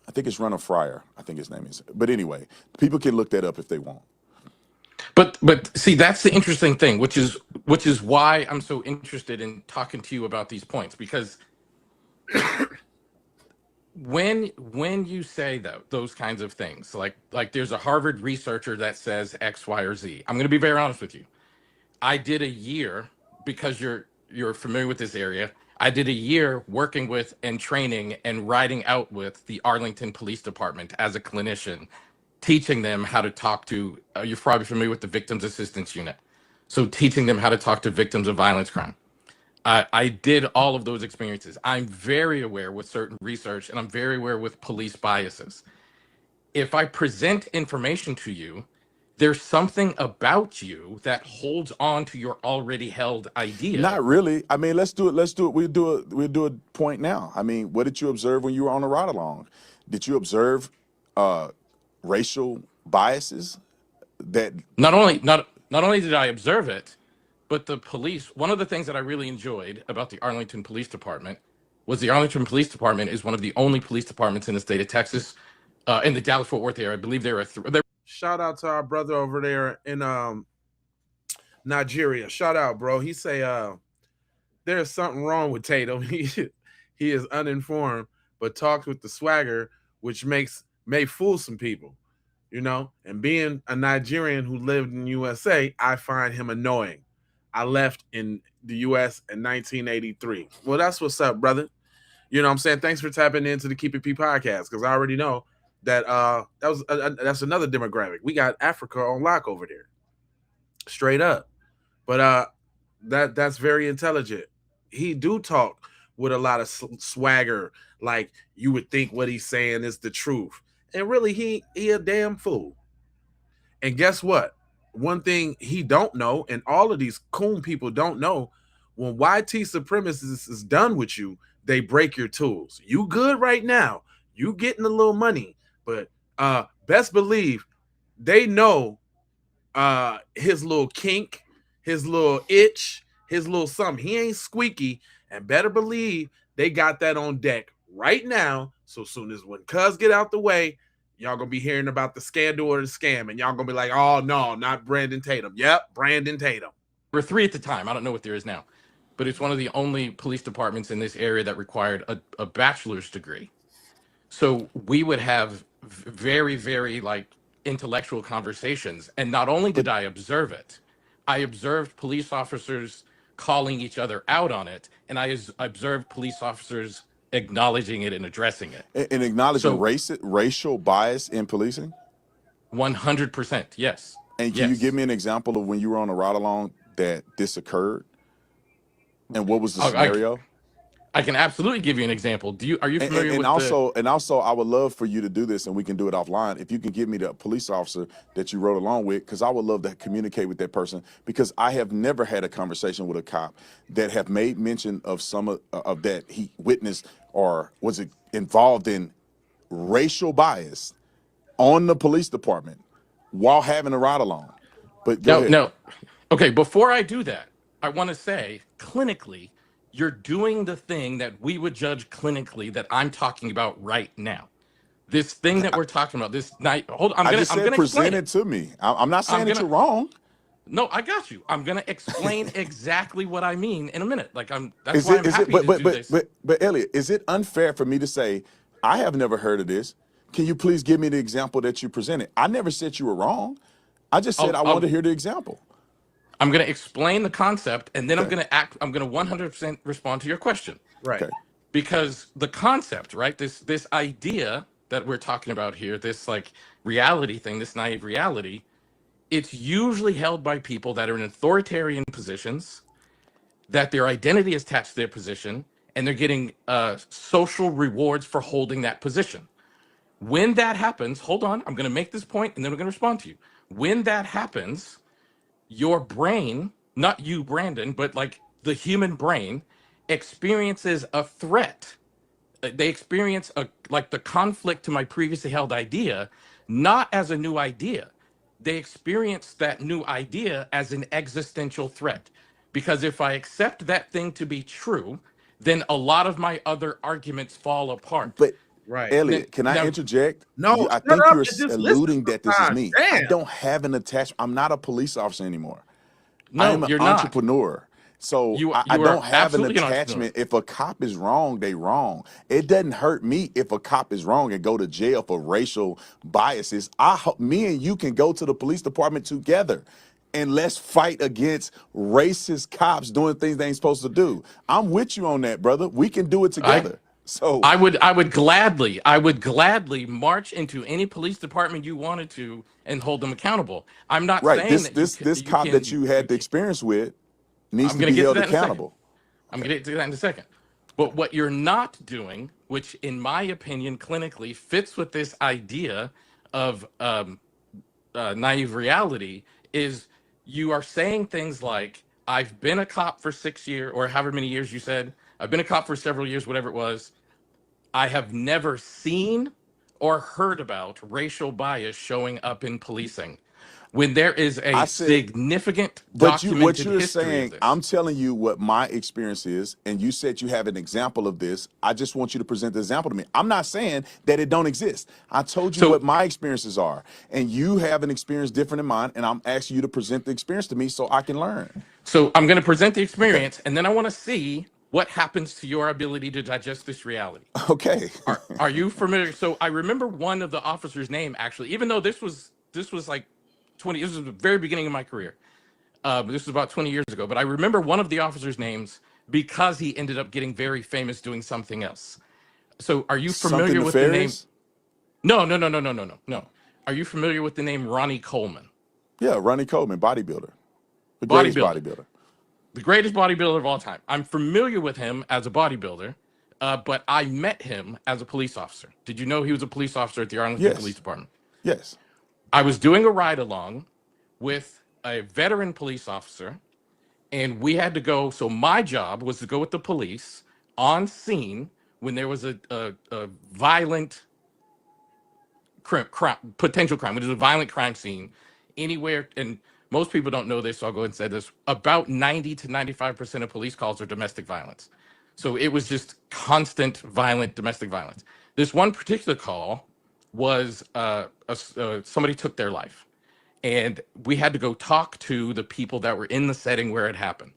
I think it's Ronald Fryer. I think his name is. But anyway, people can look that up if they want. But see, that's the interesting thing, which is why I'm so interested in talking to you about these points, because when you say those kinds of things, like there's a Harvard researcher that says X, Y, or Z. I'm going to be very honest with you. I did a year, because you're familiar with this area. I did a year working with and training and riding out with the Arlington Police Department as a clinician, teaching them how to talk to, you're probably familiar with the Victims Assistance Unit. So teaching them how to talk to victims of violence crime. I did all of those experiences. I'm very aware with certain research, and I'm very aware with police biases. If I present information to you, there's something about you that holds on to your already held idea. Not really. I mean, let's do it. We'll do a point now. I mean, what did you observe when you were on a ride along? Did you observe racial biases that not only did I observe it, but the police, one of the things that I really enjoyed about the Arlington Police Department was the Arlington Police Department is one of the only police departments in the state of Texas, in the Dallas-Fort Worth area. I believe there are shout out to our brother over there in Nigeria. Shout out, bro. He say there's something wrong with Tatum. He is uninformed, but talks with the swagger, which may fool some people, And being a Nigerian who lived in the USA, I find him annoying. I left in the US in 1983. Well, that's what's up, brother. You know what I'm saying? Thanks for tapping into the Keep It P podcast, because I already know that that's another demographic. We got Africa on lock over there. Straight up. But that's very intelligent. He do talk with a lot of swagger, like you would think what he's saying is the truth. And really, he a damn fool. And guess what? One thing he don't know, and all of these coon people don't know, when YT supremacists is done with you, they break your tools. You good right now. You getting a little money. But best believe they know his little kink, his little itch, his little something. He ain't squeaky, and better believe they got that on deck right now. So soon as when Cuz get out the way, y'all gonna be hearing about the scandal or the scam, and y'all gonna be like, oh no, not Brandon Tatum. Yep, Brandon Tatum. There were 3 at the time. I don't know what there is now, but it's one of the only police departments in this area that required a bachelor's degree. So we would have very, very like intellectual conversations. And not only did I observe it, I observed police officers calling each other out on it, and I observed police officers acknowledging it and addressing it. And acknowledging So racial bias in policing. 100%, yes. And can you give Yes. me an example of when you were on a ride along that this occurred, and what was the I, scenario? I can absolutely give you an example. Are you And, familiar and with also, I would love for you to do this, and we can do it offline. If you can give me the police officer that you rode along with, because I would love to communicate with that person, because I have never had a conversation with a cop that have made mention of some of that he witnessed or was involved in racial bias on the police department while having a ride along. But go ahead. No. Okay, before I do that, I want to say clinically, you're doing the thing that we would judge clinically that I'm talking about right now. This thing that we're talking about, this night. Hold on, I just I'm said gonna present explain it to me. I'm not saying I'm that gonna you're wrong. No, I got you. I'm gonna explain exactly what I mean in a minute. That's Is why it I'm is it happy but to do but this. but Elliot, is it unfair for me to say I have never heard of this? Can you please give me the example that you presented? I never said you were wrong. I just said I wanted to hear the example. I'm gonna explain the concept, and then Okay. I'm gonna 100% respond to your question. Right. Okay. Because the concept, right, this idea that we're talking about here, this like reality thing, this naive reality, it's usually held by people that are in authoritarian positions, that their identity is attached to their position, and they're getting social rewards for holding that position. When that happens, hold on, I'm going to make this point and then we're going to respond to you. When that happens, your brain, not you, Brandon, but like the human brain, experiences a threat. They experience like the conflict to my previously held idea, not as a new idea. They experience that new idea as an existential threat. Because if I accept that thing to be true, then a lot of my other arguments fall apart. But Right. Elliot, can I Now, interject? No, I shut think up you're and just listen alluding that this is sometimes. me. I Damn. don't have an attachment. I'm not a police officer anymore. I no, am an you're not. entrepreneur. So You I you are don't have an absolutely an entrepreneur. attachment. If a cop is wrong, they wrong. It doesn't hurt me if a cop is wrong and go to jail for racial biases. Me and you can go to the police department together and let's fight against racist cops doing things they ain't supposed to do. I'm with you on that, brother. We can do it I together. So I would gladly march into any police department you wanted to and hold them accountable. I'm not right, saying this that you this can, this cop that you had the experience with needs I'm to going to be get to held that in a second. accountable. I'm going to get to that in a second. But what you're not doing, which in my opinion clinically fits with this idea of naive reality, is you are saying things like, I've been a cop for 6 years or however many years you said. I've been a cop for several years, whatever it was. I have never seen or heard about racial bias showing up in policing when there is I a said, significant but what documented you're history of saying, this. I'm telling you what my experience is, and you said you have an example of this. I just want you to present the example to me. I'm not saying that it don't exist. I told you So what my experiences are, and you have an experience different than mine, and I'm asking you to present the experience to me so I can learn. So I'm going to present the Okay. experience, and then I want to see what happens to your ability to digest this reality. Okay. Are you familiar? So I remember one of the officers' name actually, even though this was like 20. This was the very beginning of my career. This was about 20 years ago, but I remember one of the officers' names because he ended up getting very famous doing something else. So are you Something familiar with the name? nefarious? No. Are you familiar with the name Ronnie Coleman? Yeah, Ronnie Coleman, bodybuilder. The greatest Bodybuilder. bodybuilder. The greatest bodybuilder of all time. I'm familiar with him as a bodybuilder, but I met him as a police officer. Did you know he was a police officer at the Arlington Police Yes. Department? Yes. I was doing a ride along with a veteran police officer, and we had to go. So my job was to go with the police on scene when there was a violent potential crime, which is a violent crime scene anywhere. And most people don't know this, so I'll go ahead and say this. About 90 to 95% of police calls are domestic violence. So it was just constant violent domestic violence. This one particular call was somebody took their life, and we had to go talk to the people that were in the setting where it happened.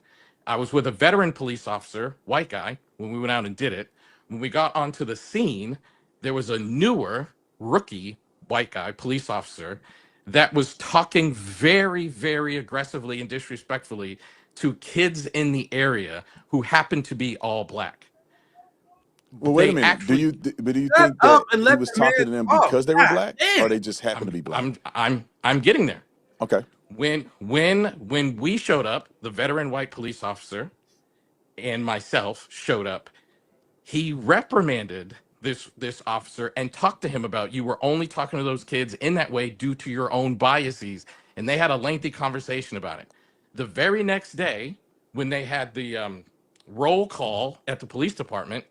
I was with a veteran police officer, white guy, when we went out and did it. When we got onto the scene, there was a newer rookie white guy, police officer, that was talking very, very aggressively and disrespectfully to kids in the area who happened to be all black. Well, wait a They minute. actually, Do you Shut think that up and he let was the man talking to them talk. because they were God black, damn. or they just happened to be black? I'm getting there. Okay. When we showed up, the veteran white police officer and myself showed up. He reprimanded this officer and talked to him about, you were only talking to those kids in that way due to your own biases, and they had a lengthy conversation about it. The very next day, when they had the roll call at the police department,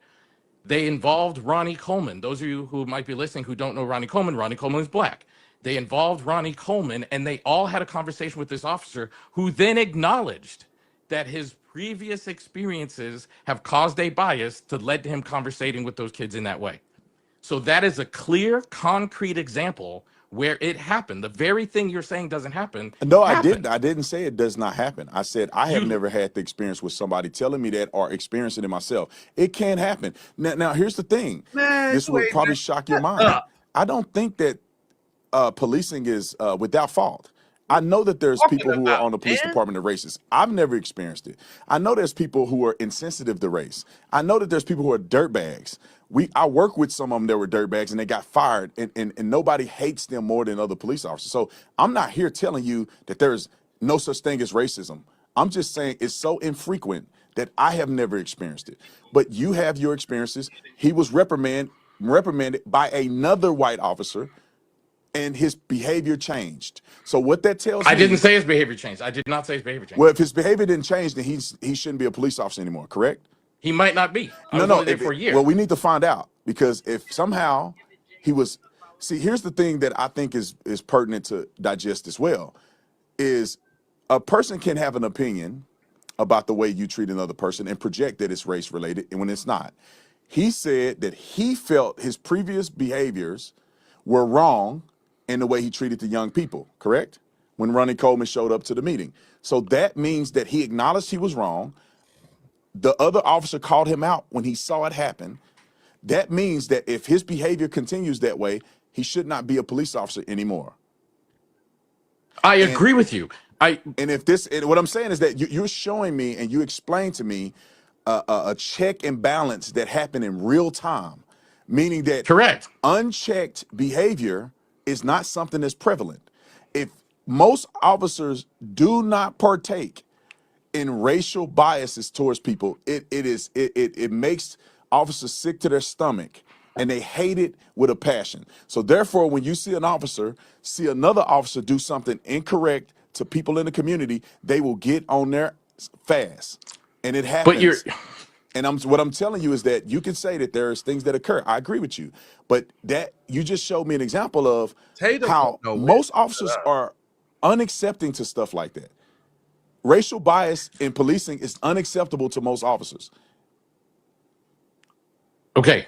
they involved Ronnie Coleman. Those of you who might be listening who don't know Ronnie Coleman is black. They involved Ronnie Coleman, and they all had a conversation with this officer, who then acknowledged that his previous experiences have caused a bias to lead to him conversating with those kids in that way. So that is a clear, concrete example where it happened. The very thing you're saying doesn't happen No, I happened. didn't. I didn't say it does not happen. I said I have You- never had the experience with somebody telling me that or experiencing it myself. It can happen. Now, here's the thing. Man, This you would ain't probably man. shock your Shut mind. up. I don't think that policing is without fault. I know that there's Talking people who are on the about, police man. department that are racist. I've never experienced it. I know there's people who are insensitive to race. I know that there's people who are dirtbags. I work with some of them that were dirtbags and they got fired, and nobody hates them more than other police officers. So I'm not here telling you that there's no such thing as racism. I'm just saying it's so infrequent that I have never experienced it. But you have your experiences. He was reprimanded by another white officer, and his behavior changed. So what that tells I me, didn't say his behavior changed. I did not say his behavior changed. well, if his behavior didn't change, then he shouldn't be a police officer anymore, correct? He might not be. I No, was no. only there for a year. Well, we need to find out, because if somehow he was, see, here's the thing that I think is pertinent to digest as well, is a person can have an opinion about the way you treat another person and project that it's race related, and when it's not. He said that he felt his previous behaviors were wrong in the way he treated the young people, correct? When Ronnie Coleman showed up to the meeting. So that means that he acknowledged he was wrong. The other officer called him out when he saw it happen. That means that if his behavior continues that way, he should not be a police officer anymore. I agree with you. And if this, and what I'm saying is that you're showing me and you explain to me a check and balance that happened in real time, meaning that Correct. unchecked behavior is not something that's prevalent. If most officers do not partake in racial biases towards people, it makes officers sick to their stomach, and they hate it with a passion. So therefore, when you see an officer see another officer do something incorrect to people in the community, they will get on there fast, and it But you're happens. And what I'm telling you is that you can say that there's things that occur. I agree with you, but that you just showed me an example of Tatum how don't know most when. officers are unaccepting to stuff like that. Racial bias in policing is unacceptable to most officers. okay.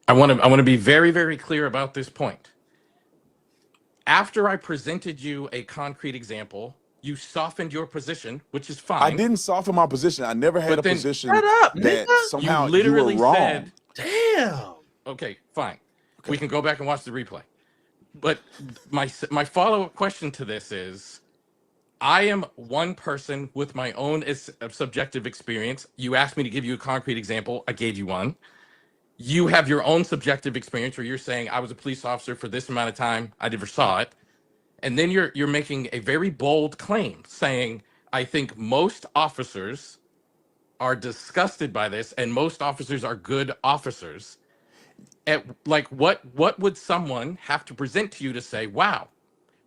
I want to be very, very clear about this point. After I presented you a concrete example, you softened your position, which is I fine. didn't soften my position. I never had But a then- position Shut up, that nigga. somehow You you were literally wrong. said, Damn. okay, fine. Okay. We can go back and watch the replay. But my follow-up question to this is, I am one person with my own subjective experience. You asked me to give you a concrete example. I gave you one. You have your own subjective experience where you're saying, I was a police officer for this amount of time. I never saw it. And then you're making a very bold claim saying, I think most officers are disgusted by this and most officers are good officers. Like what would someone have to present to you to say, wow,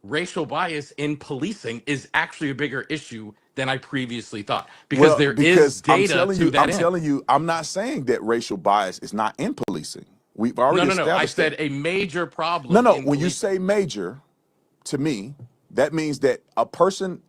racial bias in policing is actually a bigger issue than I previously thought? Because there is data to that I'm end. telling you, I'm not saying that racial bias is not in policing. We've already No. I established said that. a major problem. No. in When you policing. say major, to me, that means that a person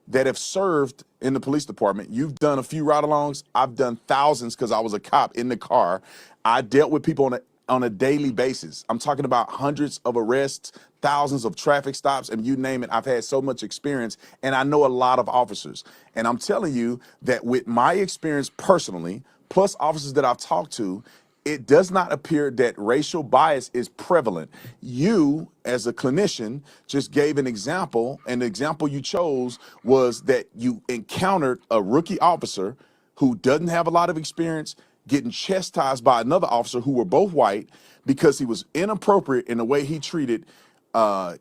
that have served in the police department. You've done a few ride-alongs. I've done thousands because I was a cop in the car. I dealt with people on a daily basis. I'm talking about hundreds of arrests, thousands of traffic stops, and you name it. I've had so much experience, and I know a lot of officers. And I'm telling you that with my experience personally, plus officers that I've talked to, it does not appear that racial bias is prevalent. You, as a clinician, just gave an example, and the example you chose was that you encountered a rookie officer who doesn't have a lot of experience getting chastised by another officer who were both white because he was inappropriate in the way he treated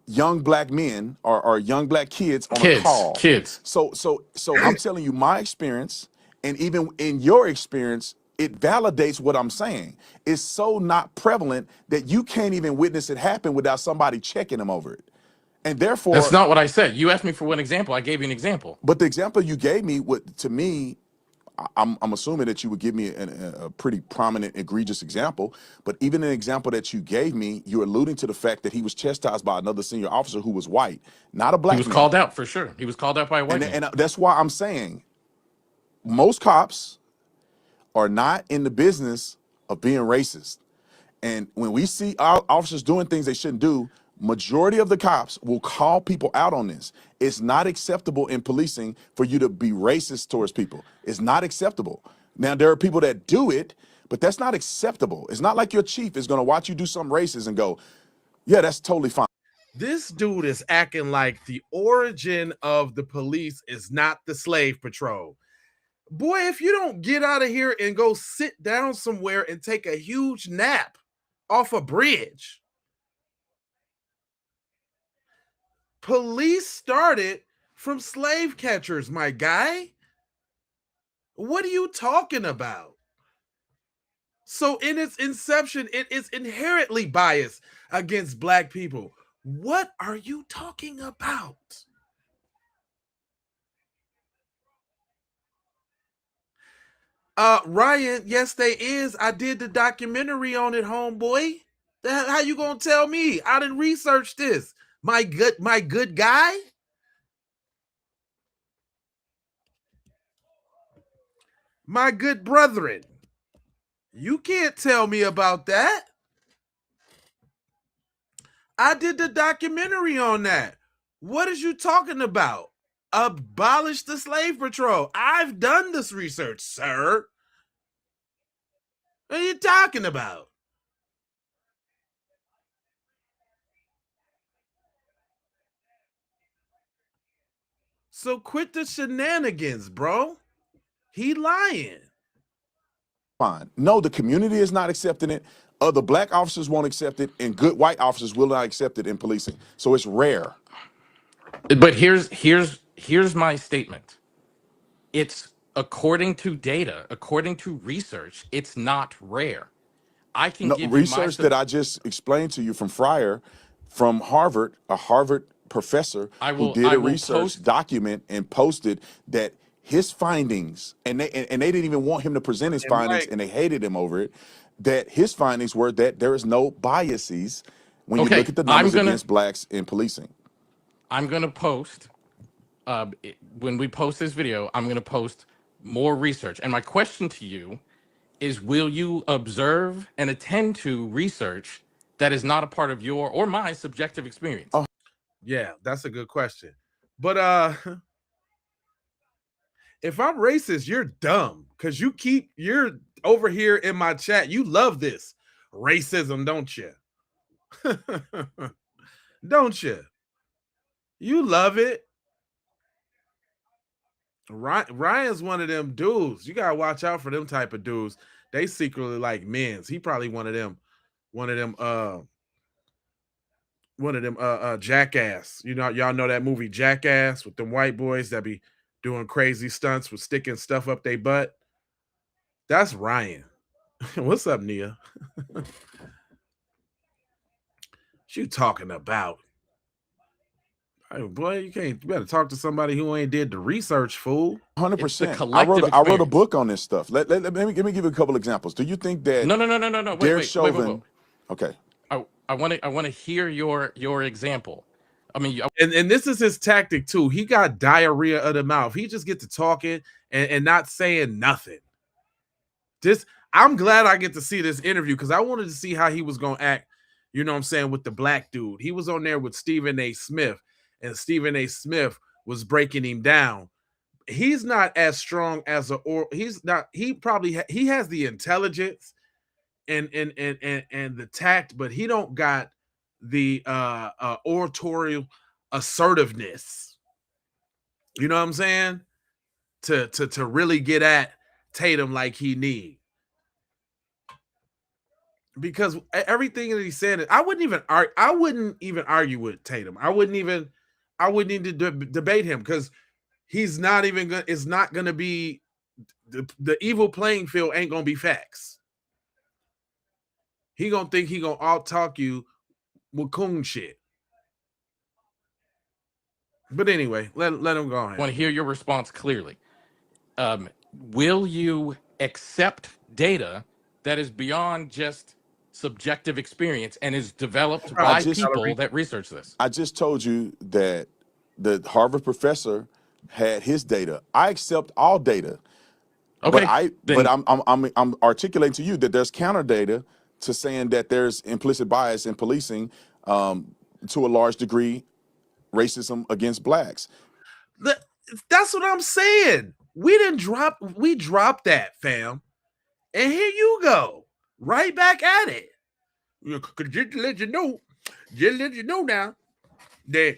young black men or young black kids on a call. Kids. So I'm telling you my experience, and even in your experience, it validates what I'm saying. It's so not prevalent that you can't even witness it happen without somebody checking them over it. And therefore, That's not what I said. You asked me for one example. I gave you an example. but the example you gave me, to me, I'm assuming that you would give me a pretty prominent, egregious example. But even an example that you gave me, you're alluding to the fact that he was chastised by another senior officer who was white, not a black He was man. called out for sure. He was called out by a white man. And that's why I'm saying most cops are not in the business of being racist. And when we see our officers doing things they shouldn't do, majority of the cops will call people out on this. It's not acceptable in policing for you to be racist towards people. It's not acceptable. Now, there are people that do it, but that's not acceptable. It's not like your chief is going to watch you do something racist and go, yeah, that's totally fine. This dude is acting like the origin of the police is not the slave patrol. Boy, if you don't get out of here and go sit down somewhere and take a huge nap off a bridge. Police started from slave catchers, my guy. What are you talking about? So in its inception, it is inherently biased against black people. What are you talking about? Ryan, yes, they is. I did the documentary on it, homeboy. How you gonna tell me? I didn't research this. My good guy. My good brethren. You can't tell me about that. I did the documentary on that. What is you talking about? Abolish the slave patrol. I've done this research, sir. What are you talking about? So quit the shenanigans, bro. He lying. Fine. No, the community is not accepting it. Other black officers won't accept it, and good white officers will not accept it in policing. So it's rare. But here's my statement. It's according to data, according to research, it's not rare. I can give research you that I just explained to you from Fryer, from Harvard, a Harvard professor who did a research document and posted that his findings, and they didn't even want him to present his findings, and they hated him over it. That his findings were that there is no biases when you look at the numbers against blacks in policing. I'm gonna post when we post this video. I'm gonna post more research, and my question to you is, will you observe and attend to research that is not a part of your or my subjective experience? Oh, yeah, that's a good question. But if I'm racist, you're dumb because you're over here in my chat. You love this racism, don't you? Don't you? You love it. Ryan's one of them dudes. You gotta watch out for them type of dudes. They secretly like men's. He probably one of them jackass. You know, y'all know that movie Jackass with them white boys that be doing crazy stunts with sticking stuff up their butt. That's Ryan. What's up, Nia? What you talking about? Hey, boy, you better talk to somebody who ain't did the research, fool. 100%. I wrote a book on this stuff. Let me give you a couple examples. Do you think that No. Wait. Chauvin? Okay. I want to hear your example I mean, and this is his tactic too. He got diarrhea of the mouth. He just get to talking and not saying nothing. I'm glad I get to see this interview because I wanted to see how he was gonna act, you know what I'm saying, with the black dude. He was on there with Stephen A. Smith, and Stephen A. Smith was breaking him down. He's not as strong as he's not, he has the intelligence and the tact, but he don't got the oratorial assertiveness. You know what I'm saying? To really get at Tatum like he need. Because everything that he said, I wouldn't even argue with Tatum. I wouldn't even debate him because he's not even gonna. It's not gonna be the evil playing field. Ain't gonna be facts. He gonna think he gonna out talk you with coon shit. But anyway, let him go ahead. I want to hear your response clearly. Will you accept data that is beyond just subjective experience and is developed by people that research this? I just told you that the Harvard professor had his data. I accept all data. Okay, but I'm articulating to you that there's counter data to saying that there's implicit bias in policing, to a large degree, racism against blacks. That's what I'm saying. We dropped that, fam, and here you go, right back at it. Just to let you know now that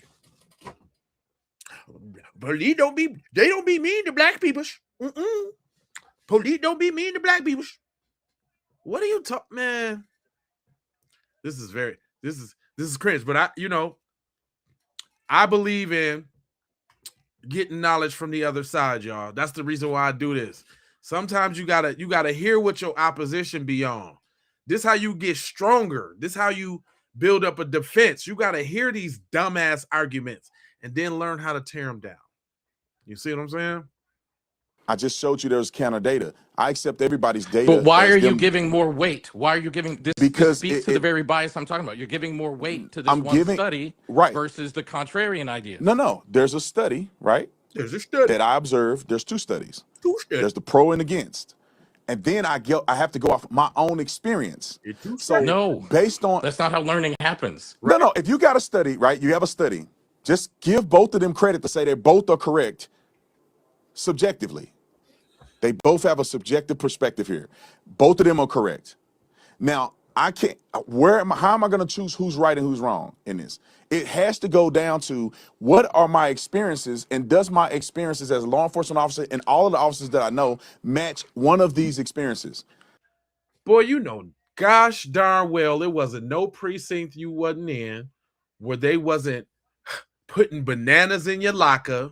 police don't be mean to black people. Police don't be mean to black people. What are you talking, man? This is cringe, but I believe in getting knowledge from the other side, y'all. That's the reason why I do this. Sometimes you gotta hear what your opposition be on. This how you get stronger. This how you build up a defense. You gotta hear these dumbass arguments and then learn how to tear them down. You see what I'm saying? I just showed you there's counter data. I accept everybody's data. But why are you giving more weight? Why are you giving this? Because this speaks to the very bias I'm talking about. You're giving more weight to this study versus the contrarian ideas. No. There's a study, right? There's a study that I observed. There's two studies. There's the pro and against. And then I have to go off my own experience. So no, based on that's not how learning happens. Right? No. If you got a study, right? You have a study. Just give both of them credit to say they both are correct subjectively. They both have a subjective perspective here. Both of them are correct. Now, I can't. How am I going to choose who's right and who's wrong in this? It has to go down to what are my experiences, and does my experiences as a law enforcement officer and all of the officers that I know match one of these experiences? Boy, gosh darn well, it wasn't no precinct you wasn't in where they wasn't putting bananas in your locker,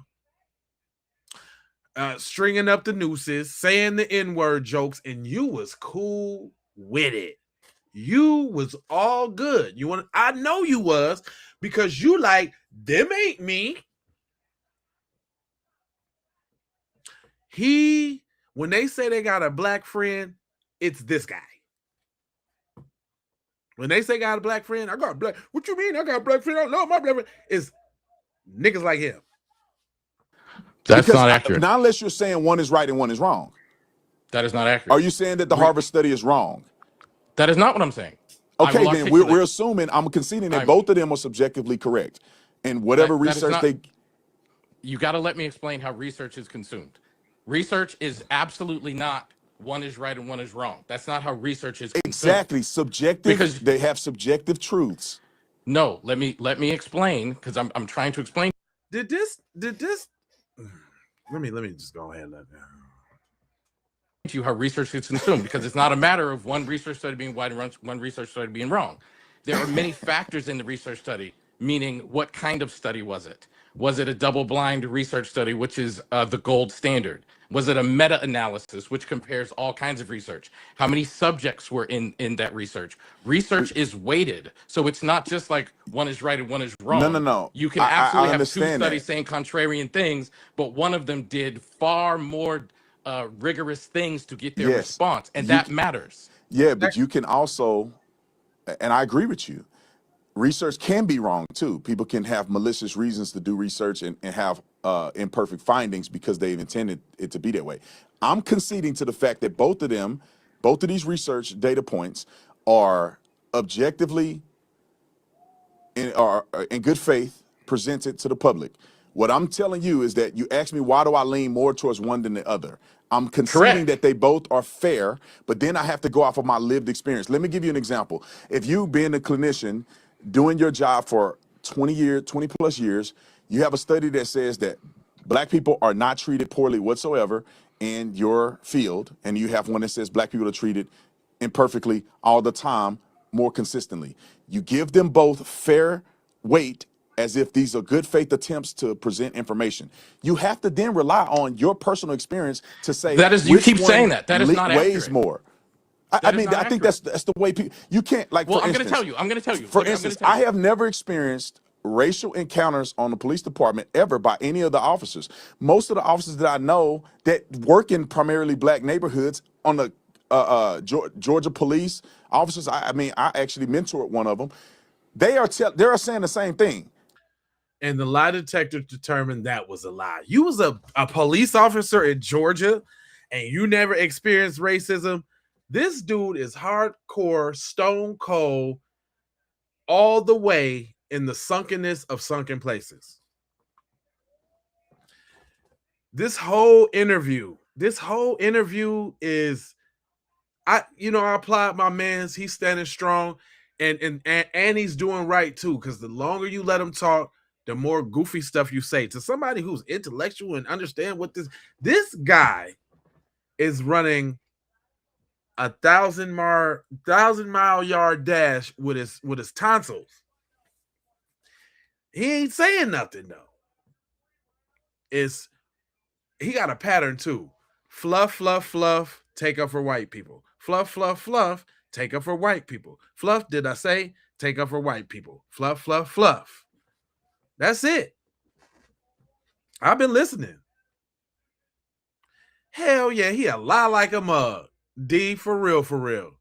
stringing up the nooses, saying the N-word jokes, and you was cool with it. You was all good. I know you was, because you like, them ain't me. When they say they got a black friend, it's this guy. When they say got a black friend, I got a black. What you mean? I got a black friend. I love my black friend. It's niggas like him. That's not accurate. Not unless you're saying one is right and one is wrong. That is not accurate. Are you saying that the Harvard study is wrong? That is not what I'm saying. Okay, then we're assuming, I'm conceding that both of them are subjectively correct. And whatever research you got to let me explain how research is consumed. Research is absolutely not one is right and one is wrong. That's not how research is consumed. Exactly. Subjective, because they have subjective truths. No, let me explain, because I'm trying to explain. Did this let me just go ahead and let that. You how research is consumed, because it's not a matter of one research study being right and one research study being wrong. There are many factors in the research study, meaning what kind of study was it? Was it a double-blind research study, which is the gold standard? Was it a meta-analysis, which compares all kinds of research? How many subjects were in that research? Research is weighted, so it's not just like one is right and one is wrong. No. You can absolutely have two studies saying contrarian things, but one of them did far more rigorous things to get their response, and that matters. Yeah, but you can also, and I agree with you, research can be wrong too. People can have malicious reasons to do research and have imperfect findings because they've intended it to be that way. I'm conceding to the fact that both of these research data points are objectively are in good faith presented to the public. What I'm telling you is that you ask me, why do I lean more towards one than the other? I'm conceding Correct. that they both are fair, but then I have to go off of my lived experience. Let me give you an example. If you being a clinician doing your job for 20 plus years, you have a study that says that black people are not treated poorly whatsoever in your field, and you have one that says black people are treated imperfectly all the time, more consistently. You give them both fair weight as if these are good faith attempts to present information. You have to then rely on your personal experience to say That is, you which keep one saying that. That is not weighs accurate. more. I That is mean, not I think accurate. that's the way people. You can't, like, Well, for I'm going to instance. tell you. I'm going to tell you. For Look, I'm instance, going to tell I you. have never experienced racial encounters on the police department ever by any of the officers. Most of the officers that I know that work in primarily black neighborhoods on the Georgia police officers. I mean, I actually mentored one of them. They are saying the same thing. And the lie detector determined that was a lie. You was a police officer in Georgia and you never experienced racism. This dude is hardcore, stone cold, all the way in the sunkenness of sunken places. This whole interview is, I applaud my man's. He's standing strong, and he's doing right too. Because the longer you let him talk, the more goofy stuff you say. To somebody who's intellectual and understand what this guy is running a 1,000-mile yard dash with his tonsils. He ain't saying nothing though. He got a pattern too. Fluff, fluff, fluff. Take up for white people. Fluff, fluff, fluff. Take up for white people. Fluff, did I say? Take up for white people. Fluff, fluff, fluff. That's it. I've been listening. Hell yeah, he a lie like a mug. D, for real, for real.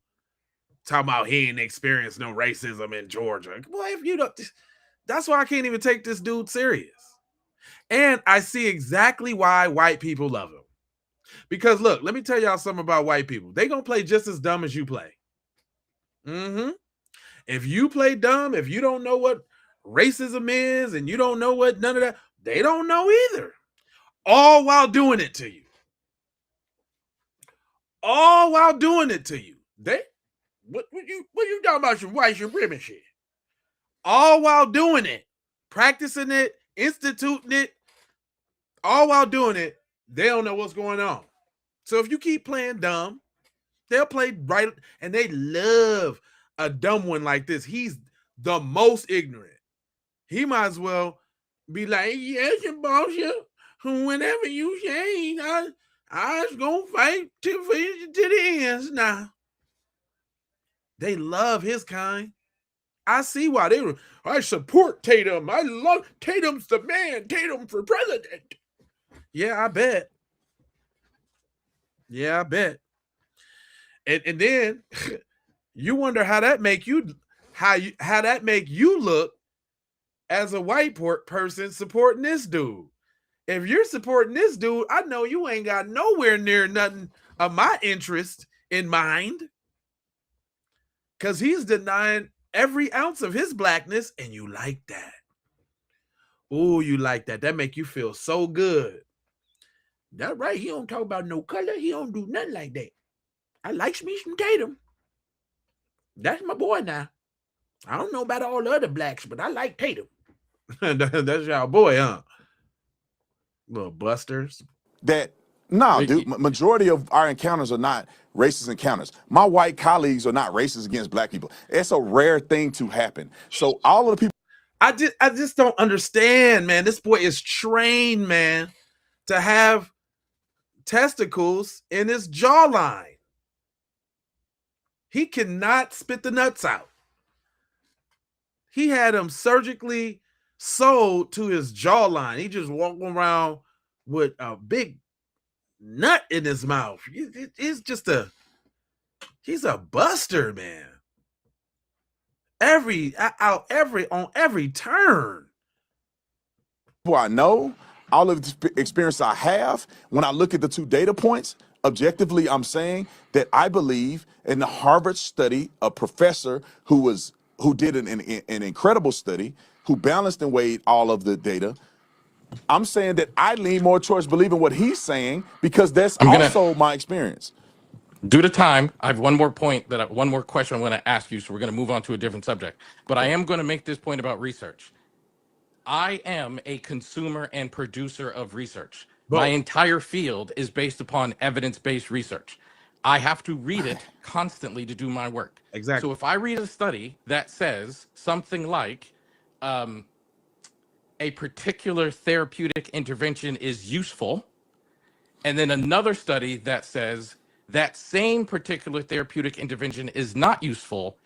Talking about he ain't experienced no racism in Georgia. Boy, if you don't, that's why I can't even take this dude serious. And I see exactly why white people love him. Because look, let me tell y'all something about white people. They gonna play just as dumb as you play. If you play dumb, if you don't know what racism is and you don't know what none of that, they don't know either. All while doing it to you. All while doing it to you. What you talking about your white supremacy? All while doing it, practicing it, instituting it, all while doing it, they don't know what's going on. So if you keep playing dumb, they'll play right, and they love a dumb one like this. He's the most ignorant. He might as well be like, yes, your boss, whenever you say, I was gonna fight to the ends now. They love his kind. I see why I support Tatum. I love Tatum's the man. Tatum for president. Yeah, I bet. Yeah, I bet. And then you wonder how that make you look as a white person supporting this dude. If you're supporting this dude, I know you ain't got nowhere near nothing of my interest in mind. Because he's denying every ounce of his blackness, and you like that. Oh, you like that. That make you feel so good. That's right. He don't talk about no color. He don't do nothing like that. I likes me some Tatum. That's my boy now. I don't know about all the other blacks, but I like Tatum. That's y'all boy, huh? Little busters. Dude, majority of our encounters are not racist encounters. My white colleagues are not racist against black people. It's a rare thing to happen. So all of the people, I just don't understand, man. This boy is trained, man, to have testicles in his jawline. He cannot spit the nuts out. He had them surgically sewed to his jawline. He just walked around with a big nut in his mouth. It's just he's a buster, man. on every turn. Who I know, all of the experience I have, when I look at the two data points, objectively, I'm saying that I believe in the Harvard study, a professor who did an incredible study, who balanced and weighed all of the data. I'm saying that I lean more towards believing what he's saying because that's I'm gonna, also my experience. due to time, I have one more one more question I'm going to ask you. So we're going to move on to a different subject. But I Okay. am going to make this point about research. I am a consumer and producer of research. My Both. entire field is based upon evidence-based research. I have to read it constantly to do my work. So Exactly. if I read a study that says something like a particular therapeutic intervention is useful, and then another study that says that same particular therapeutic intervention is not useful,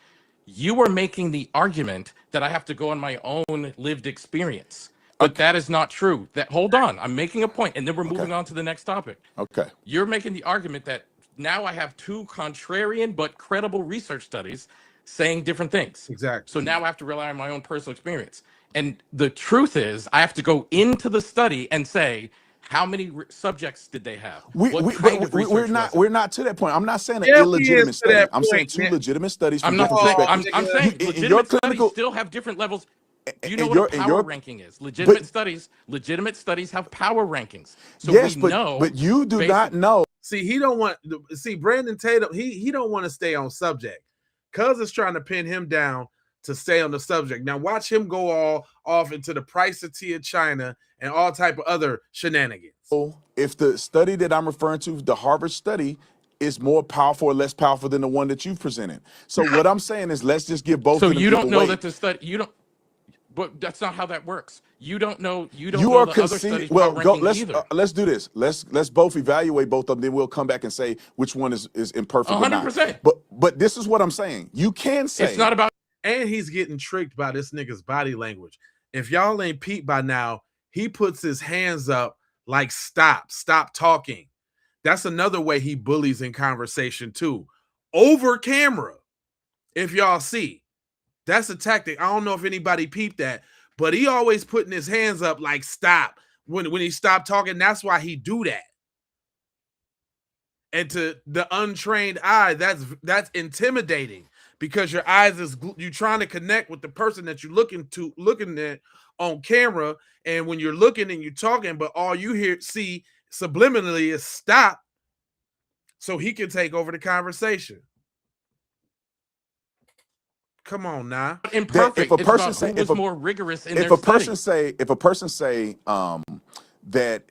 you are making the argument that I have to go on my own lived experience. But Okay. that is not true. That hold on, I'm making a point, and then we're Okay. moving on to the next topic. Okay. You're making the argument that now I have two contrarian but credible research studies saying different things. Exactly. So now I have to rely on my own personal experience. And the truth is, I have to go into the study and say, how many subjects did they have? What kind of research was it? We're not to that point. I'm not saying an Yeah, we is illegitimate to study. that I'm saying point, two man. legitimate studies from I'm not different saying perspectives. I'm saying in your legitimate studies clinical still have different levels. Do you in know what your a in power your ranking is? but Legitimate studies have power rankings. So we yes, know but you do based not know. See, he don't want see Brandon Tatum. He don't want to stay on subject. Cuz is trying to pin him down to stay on the subject. Now watch him go all off into the price of tea of China and all type of other shenanigans. If the study that I'm referring to, the Harvard study, is more powerful or less powerful than the one that you've presented. So what I'm saying is let's just give both so of them you don't equal know weight. that the study you don't but that's not how that works. You don't know You are the other conceding. studies Well, power go. rankings either. Let's do this. Let's both evaluate both of them. Then we'll come back and say which one is imperfect or not. 100%. But this is what I'm saying. You can say It's not about And he's getting tricked by this nigga's body language. If y'all ain't peeped by now, he puts his hands up like stop talking. That's another way he bullies in conversation too. Over camera. If y'all see, that's a tactic. I don't know if anybody peeped that, but he always putting his hands up like stop when he stopped talking. That's why he do that. And to the untrained eye, that's intimidating because your eyes is you trying to connect with the person that you're looking at on camera, and when you're looking and you're talking, but all you see subliminally is stop, so he can take over the conversation. Come on now. imperfect. if a It's person about say who was more rigorous in if their a person study. say that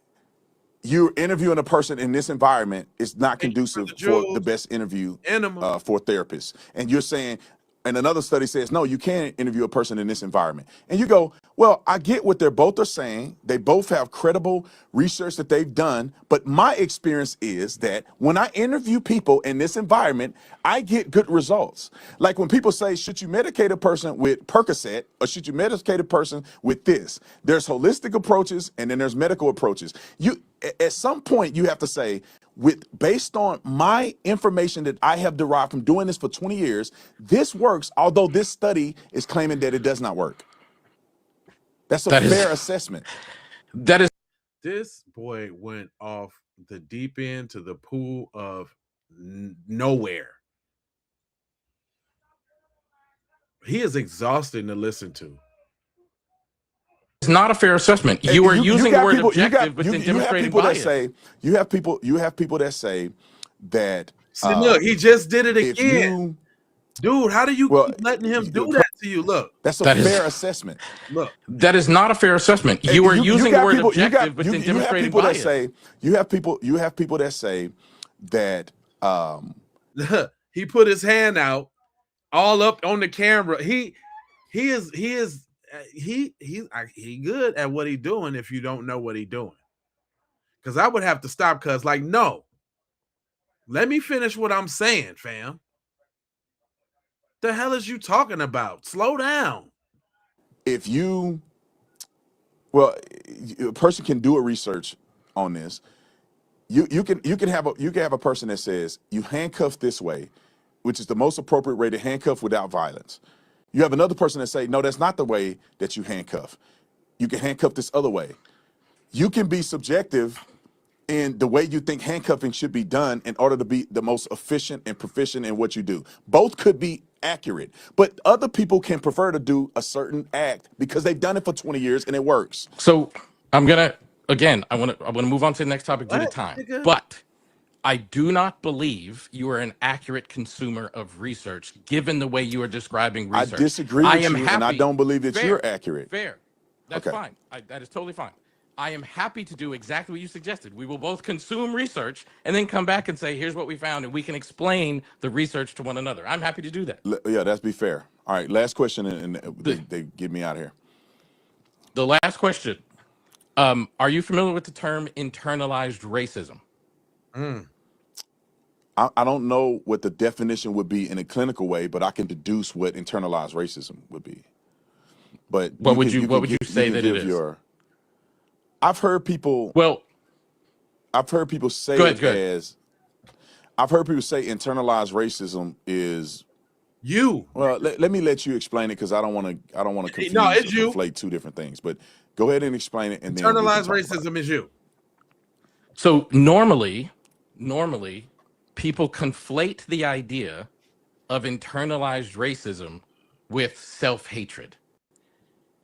you're interviewing a person in this environment is not Thank you for conducive the for the jewels. best interview Enema. for therapists, and you're saying, and another study says no, you can't interview a person in this environment, and you go, well, I get what they're both are saying. They both have credible research that they've done, but my experience is that when I interview people in this environment, I get good results. Like when people say, should you medicate a person with Percocet or should you medicate a person with this? There's holistic approaches and then there's medical approaches. You at some point you have to say, based on my information that I have derived from doing this for 20 years, this works, although this study is claiming that it does not work. That's a That is fair assessment. that is This boy went off the deep end to the pool of nowhere. He is exhausting to listen to. not a fair assessment. And You are you using the got word people, objective, but then you have demonstrating people that bias. say, you have people that say that See, look, he just did it if again. you, Dude, how do you well, keep letting him do that to you? Look, that's a That is- fair assessment. look. That is not a fair assessment. You are using the got word people, objective, but then you have demonstrating people bias. that say, you have people that say that He put his hand out all up on the camera. He is good at what he's doing if you don't know what he's doing. Because I would have to stop because like, no. Let me finish what I'm saying, fam. The hell is you talking about? Slow down. if you, well, a person can do a research on this. You can have a person that says you handcuff this way, which is the most appropriate way to handcuff without violence. You have another person that say, no, that's not the way that you handcuff. You can handcuff this other way. You can be subjective in the way you think handcuffing should be done in order to be the most efficient and proficient in what you do. Both could be accurate, but other people can prefer to do a certain act because they've done it for 20 years and it works. So I'm gonna I want to move on to the next topic due to What, time, nigga? but I do not believe you are an accurate consumer of research, given the way you are describing I research. disagree with you, and I happy- don't believe that fair, you're accurate. Fair. That's Okay. fine. That is totally fine. I am happy to do exactly what you suggested. We will both consume research and then come back and say, here's what we found, and we can explain the research to one another. I'm happy to do that. Yeah, that's be fair. All right, last question, and they get me out of here. The last question. Are you familiar with the term internalized racism? I don't know what the definition would be in a clinical way, but I can deduce what internalized racism would be. But What would you say that it is? I've heard people. Well, I've heard people say go ahead. as. I've heard people say internalized racism is. You. Well, let me let you explain it because I don't want to confuse No, it's you. conflate two different things. But go ahead and explain it. And then Internalized racism is you. So normally, people conflate the idea of internalized racism with self-hatred.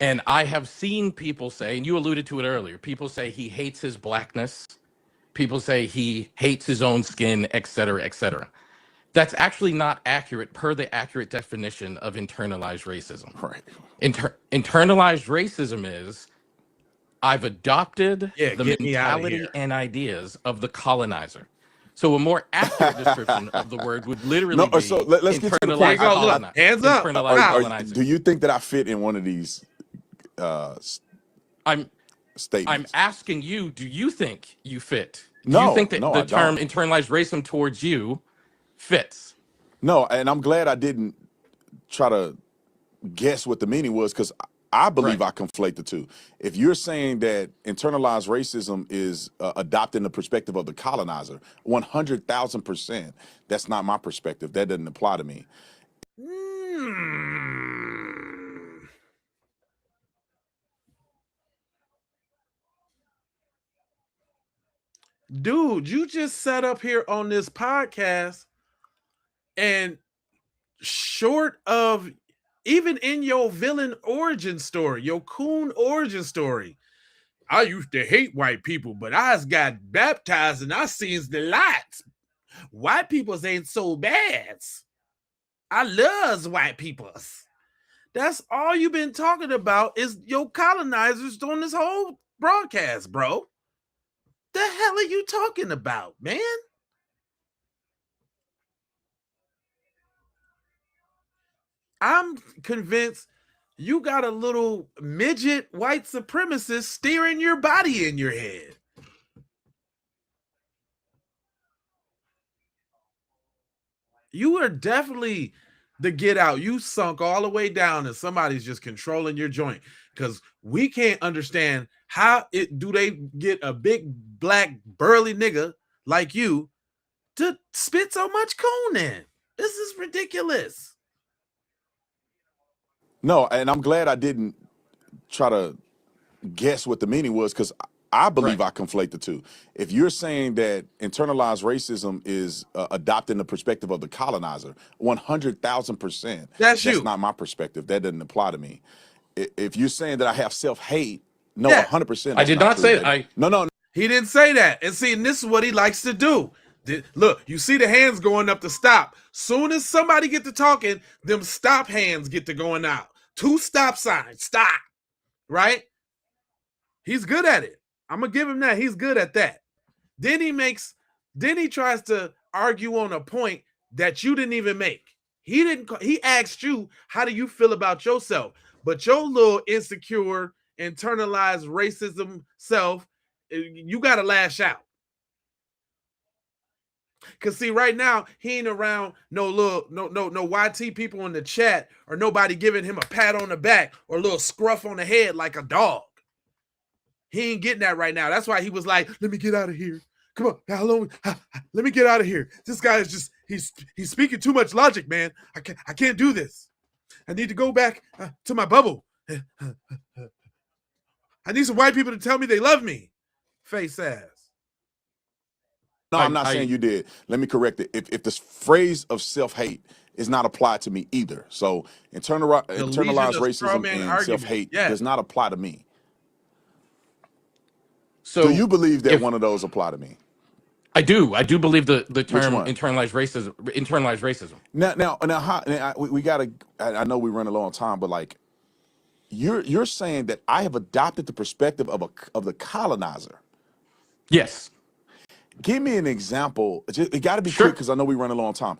And I have seen people say, and you alluded to it earlier, people say he hates his blackness. People say he hates his own skin, et cetera, et cetera. That's actually not accurate per the accurate definition of internalized racism. Right. Internalized racism is I've adopted the get me outta mentality here. and ideas of the colonizer. So a more accurate description of the word would literally be so let's get to the point. internalized colonizer. Hands up. Internalized colonizer. Do you think that I fit in one of these I'm statements? asking you, do you think you fit? Do No, you think that no, the I term don't. internalized racism towards you fits? No, and I'm glad I didn't try to guess what the meaning was because I believe I conflate the two. If you're saying that internalized racism is adopting the perspective of the colonizer, 100,000%, that's not my perspective. That doesn't apply to me. Dude, you just sat up here on this podcast and short of even in your villain origin story, your coon origin story, I used to hate white people, but I just got baptized and I seen the lights. White peoples ain't so bad. I loves white peoples. That's all you've been talking about is your colonizers on this whole broadcast, bro. The hell are you talking about, man? I'm convinced you got a little midget white supremacist steering your body in your head. You are definitely the get out. You sunk all the way down and somebody's just controlling your joint because we can't understand how do they get a big black burly nigga like you to spit so much coon in. This is ridiculous. No, and I'm glad I didn't try to guess what the meaning was because I believe I conflate the two. If you're saying that internalized racism is adopting the perspective of the colonizer, 100,000%, that's not my perspective. That doesn't apply to me. If you're saying that I have self-hate, no, 100%. I did not say that. No. He didn't say that. And see, and this is what he likes to do. Look, you see the hands going up to stop. Soon as somebody get to talking, them stop hands get to going out. 2 stop signs. Stop. Right? He's good at it. I'm gonna give him that. He's good at that. Then he tries to argue on a point that you didn't even make. He asked you, how do you feel about yourself? But your little insecure, internalized racism self, you gotta lash out. Cause see, right now he ain't around no YT people in the chat or nobody giving him a pat on the back or a little scruff on the head like a dog. He ain't getting that right now. That's why he was like, let me get out of here. Come on, how long? Let me get out of here. This guy is just he's speaking too much logic, man. I can't do this. I need to go back to my bubble. I need some white people to tell me they love me. Face ass. No, I'm not saying you did. Let me correct it. If this phrase of self-hate is not applied to me either. So internalized racism and self-hate does not apply to me. So do you believe that one of those apply to me? I do. I do believe the term internalized racism. Now, we gotta. I know we run a long time, but like, you're saying that I have adopted the perspective of the colonizer. Yes. Give me an example. It got to be quick because I know we run a long time.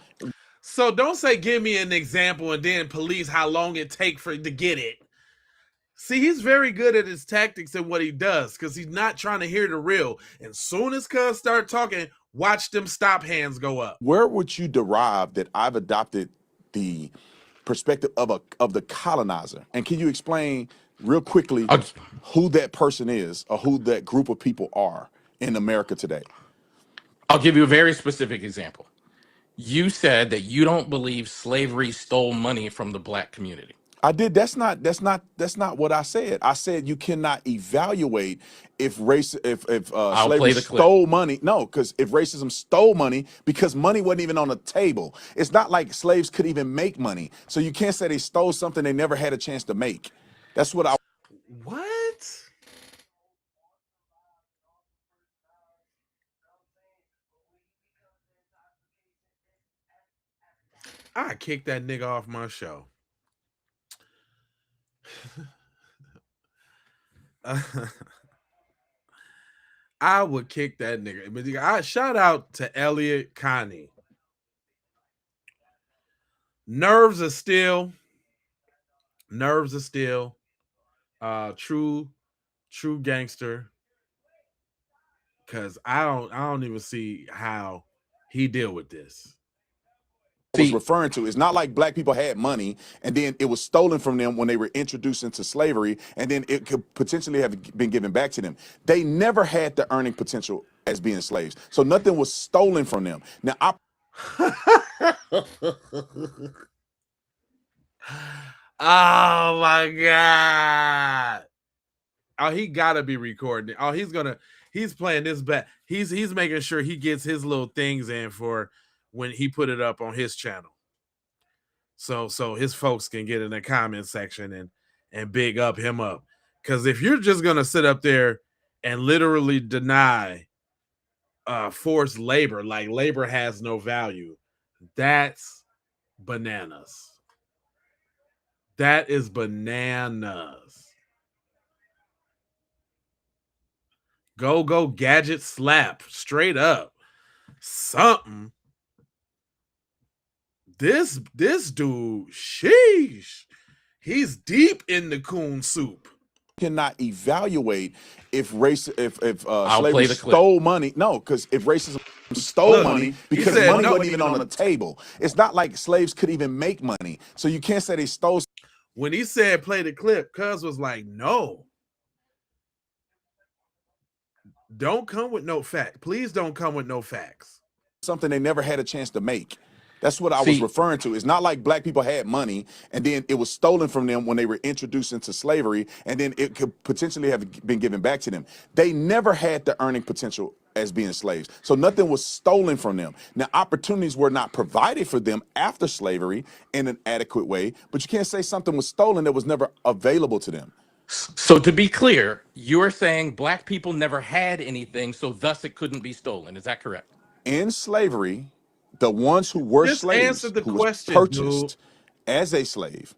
So don't say give me an example and then police how long it take for to get it. See, he's very good at his tactics and what he does because he's not trying to hear the real. And soon as cuz start talking, watch them stop hands go up. Where would you derive that I've adopted the perspective of the colonizer? And can you explain real quickly who that person is or who that group of people are in America today? I'll give you a very specific example. You said that you don't believe slavery stole money from the black community. I did. That's not what I said. I said you cannot evaluate if slavery stole money. No, because if racism stole money, because money wasn't even on the table. It's not like slaves could even make money. So you can't say they stole something they never had a chance to make. That's what I. What? I kicked that nigga off my show. I would kick that nigga. I shout out to Elliott Connie. Nerves are still. True gangster. Cause I don't even see how he deal with this. Was referring to. It's not like black people had money and then it was stolen from them when they were introduced into slavery and then it could potentially have been given back to them. They never had the earning potential as being slaves. So nothing was stolen from them. Now oh my God. Oh, he gotta be recording it. Oh, he's playing this back. He's making sure he gets his little things in for when he put it up on his channel. So his folks can get in the comment section and big up him up. Because if you're just gonna sit up there and literally deny forced labor, like labor has no value, that's bananas. That is bananas. Go gadget slap straight up. Something. This dude, sheesh, he's deep in the coon soup. Cannot evaluate if slavery stole money. No, because if racism stole money, because money wasn't even on the table. It's not like slaves could even make money. So you can't say they stole. When he said play the clip, Cuz was like, no. Don't come with no fact. Please don't come with no facts. Something they never had a chance to make. That's what I was referring to. It's not like black people had money and then it was stolen from them when they were introduced into slavery and then it could potentially have been given back to them. They never had the earning potential as being slaves. So nothing was stolen from them. Now, opportunities were not provided for them after slavery in an adequate way, but you can't say something was stolen that was never available to them. So to be clear, you're saying black people never had anything, so thus it couldn't be stolen. Is that correct? In slavery, the ones who were slaves, who was purchased as a slave,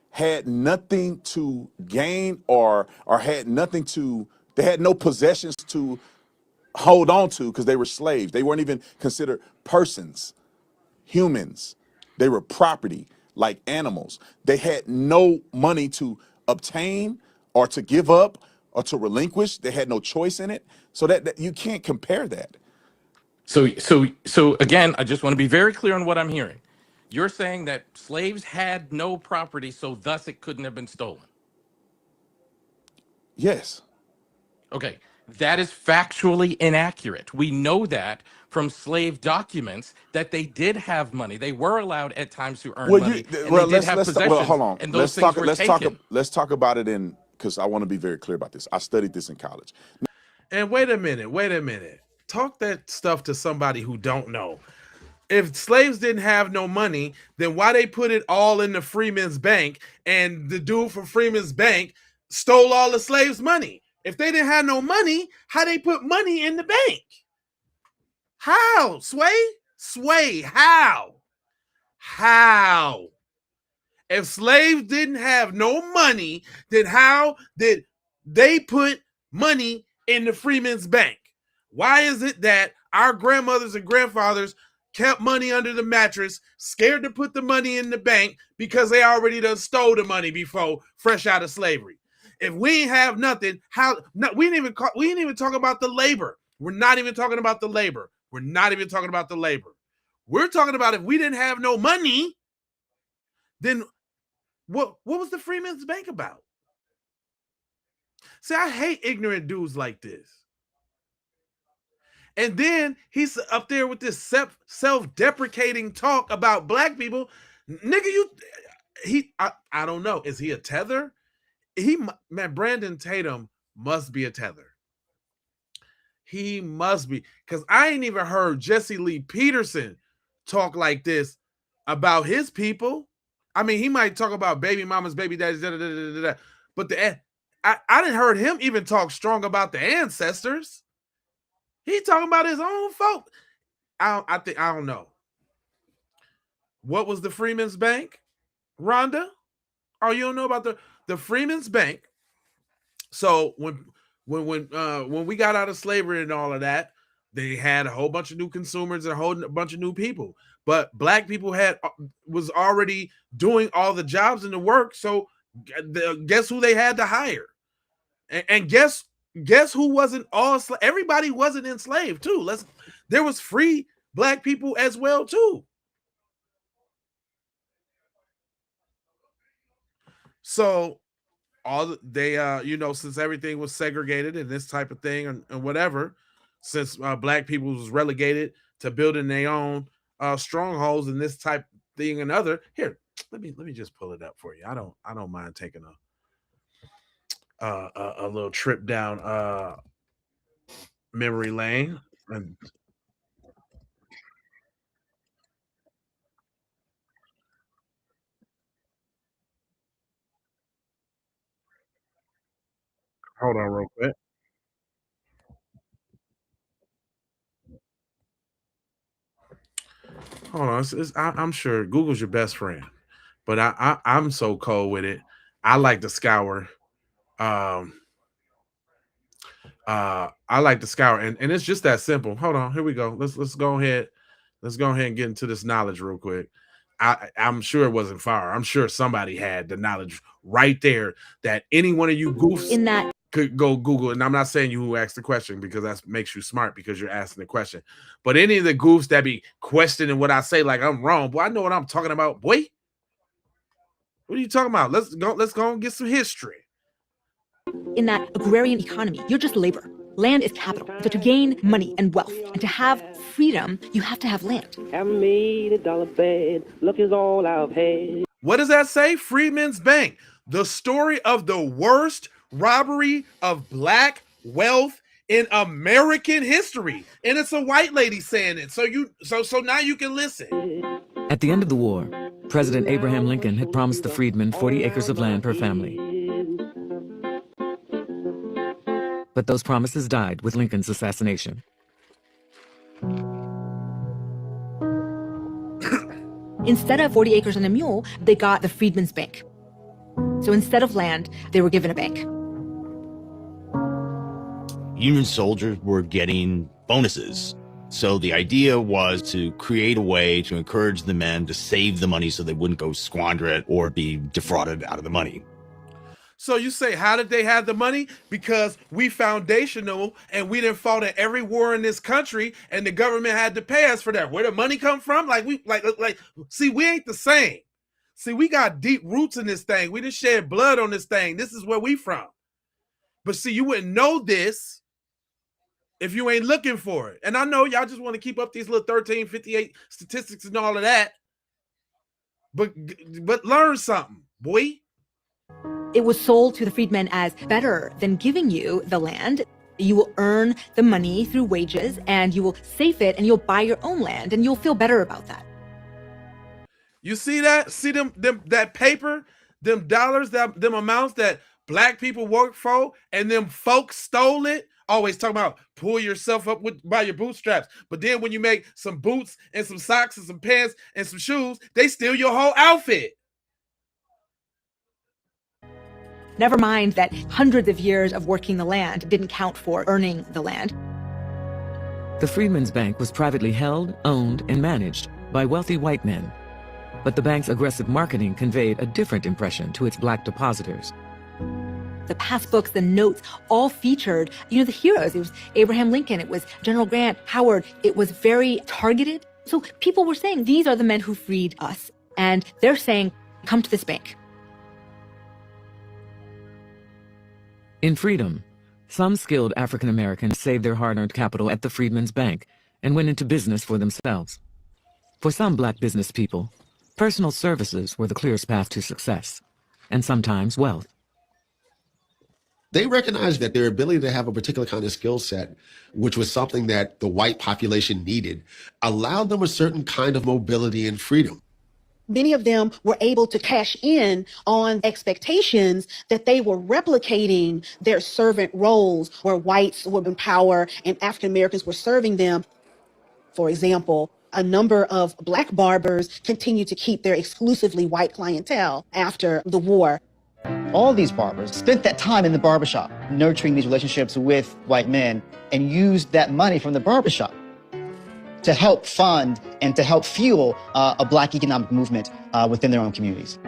had nothing to gain or had nothing to, they had no possessions to hold on to because they were slaves. They weren't even considered persons, humans. They were property like animals. They had no money to obtain or to give up or to relinquish. They had no choice in it. So that you can't compare that. So again, I just want to be very clear on what I'm hearing. You're saying that slaves had no property, so thus it couldn't have been stolen. Yes. Okay, that is factually inaccurate. We know that from slave documents that they did have money. They were allowed at times to earn Well, money, and well, they did have let's possessions, well, hold on. and those things were taken. Let's talk about it in, because I want to be very clear about this. I studied this in college. And wait a minute. Talk that stuff to somebody who don't know. If slaves didn't have no money, then why they put it all in the Freeman's Bank, and the dude from Freeman's Bank stole all the slaves' money? If they didn't have no money, how they put money in the bank? How? Sway, how? How? If slaves didn't have no money, then how did they put money in the Freeman's Bank? Why is it that our grandmothers and grandfathers kept money under the mattress, scared to put the money in the bank because they already done stole the money before, fresh out of slavery? If we ain't have nothing, how? No, we ain't even talk about the labor. We're not even talking about the labor. We're talking about if we didn't have no money, then what was the Freeman's Bank about? See, I hate ignorant dudes like this. And then he's up there with this self-deprecating talk about black people. Nigga, I don't know. Is he a tether? Brandon Tatum must be a tether. He must be, because I ain't even heard Jesse Lee Peterson talk like this about his people. I mean, he might talk about baby mamas, baby daddies, but I didn't heard him even talk strong about the ancestors. He talking about his own folk. I don't know. What was the Freeman's Bank, Rhonda? Oh, you don't know about the Freeman's Bank? So when we got out of slavery and all of that, they had a whole bunch of new consumers and a whole bunch of new people. But black people was already doing all the jobs and the work. So guess who they had to hire? And guess who wasn't all everybody wasn't enslaved too. There was free black people as well too. So since everything was segregated and this type of thing and whatever, since black people was relegated to building their own strongholds and this type thing and other. Here, let me just pull it up for you. I don't mind taking a little trip down memory lane. And hold on real quick. Hold on. I'm sure Google's your best friend, but I'm so cold with it. I like to scour. I like to scour, and it's just that simple. Hold on, here we go. Let's go ahead. Let's go ahead and get into this knowledge real quick. I'm sure it wasn't fire. I'm sure somebody had the knowledge right there that any one of you goofs in that could go Google. And I'm not saying you who asked the question, because that makes you smart because you're asking the question. But any of the goofs that be questioning what I say like I'm wrong, boy, I know what I'm talking about, boy. What are you talking about? Let's go and get some history. In that agrarian economy, you're just labor. Land is capital. So to gain money and wealth and to have freedom, you have to have land. Haven't made a dollar bed. Luck is all I've had. What does that say? Freeman's Bank. The story of the worst robbery of black wealth in American history. And it's a white lady saying it. So now you can listen. At the end of the war, President Abraham Lincoln had promised the freedmen 40 acres of land per family. But those promises died with Lincoln's assassination. Instead of 40 acres and a mule, they got the Freedmen's Bank. So instead of land, they were given a bank. Union soldiers were getting bonuses. So the idea was to create a way to encourage the men to save the money so they wouldn't go squander it or be defrauded out of the money. So you say, how did they have the money? Because we foundational and we didn't fought in every war in this country and the government had to pay us for that. Where the money come from? See, we ain't the same. See, we got deep roots in this thing. We didn't shed blood on this thing. This is where we from. But see, you wouldn't know this if you ain't looking for it. And I know y'all just want to keep up these little 1358 statistics and all of that. But learn something, boy. It was sold to the freedmen as better than giving you the land. You will earn the money through wages, and you will save it, and you'll buy your own land, and you'll feel better about that. You see that? See them that paper, them dollars, them amounts that black people work for, and them folks stole it. Always talking about pull yourself up by your bootstraps. But then when you make some boots and some socks and some pants and some shoes, they steal your whole outfit. Never mind that hundreds of years of working the land didn't count for earning the land. The Freedmen's Bank was privately held, owned, and managed by wealthy white men. But the bank's aggressive marketing conveyed a different impression to its black depositors. The passbooks, the notes, all featured, the heroes. It was Abraham Lincoln, it was General Grant, Howard. It was very targeted. So people were saying, these are the men who freed us. And they're saying, come to this bank. In freedom, some skilled African Americans saved their hard-earned capital at the Freedmen's Bank and went into business for themselves. For some black business people, personal services were the clearest path to success, and sometimes wealth. They recognized that their ability to have a particular kind of skill set, which was something that the white population needed, allowed them a certain kind of mobility and freedom. Many of them were able to cash in on expectations that they were replicating their servant roles where whites were in power and African Americans were serving them. For example, a number of black barbers continued to keep their exclusively white clientele after the war. All these barbers spent that time in the barbershop, nurturing these relationships with white men, and used that money from the barbershop to help fund and to help fuel a black economic movement within their own communities.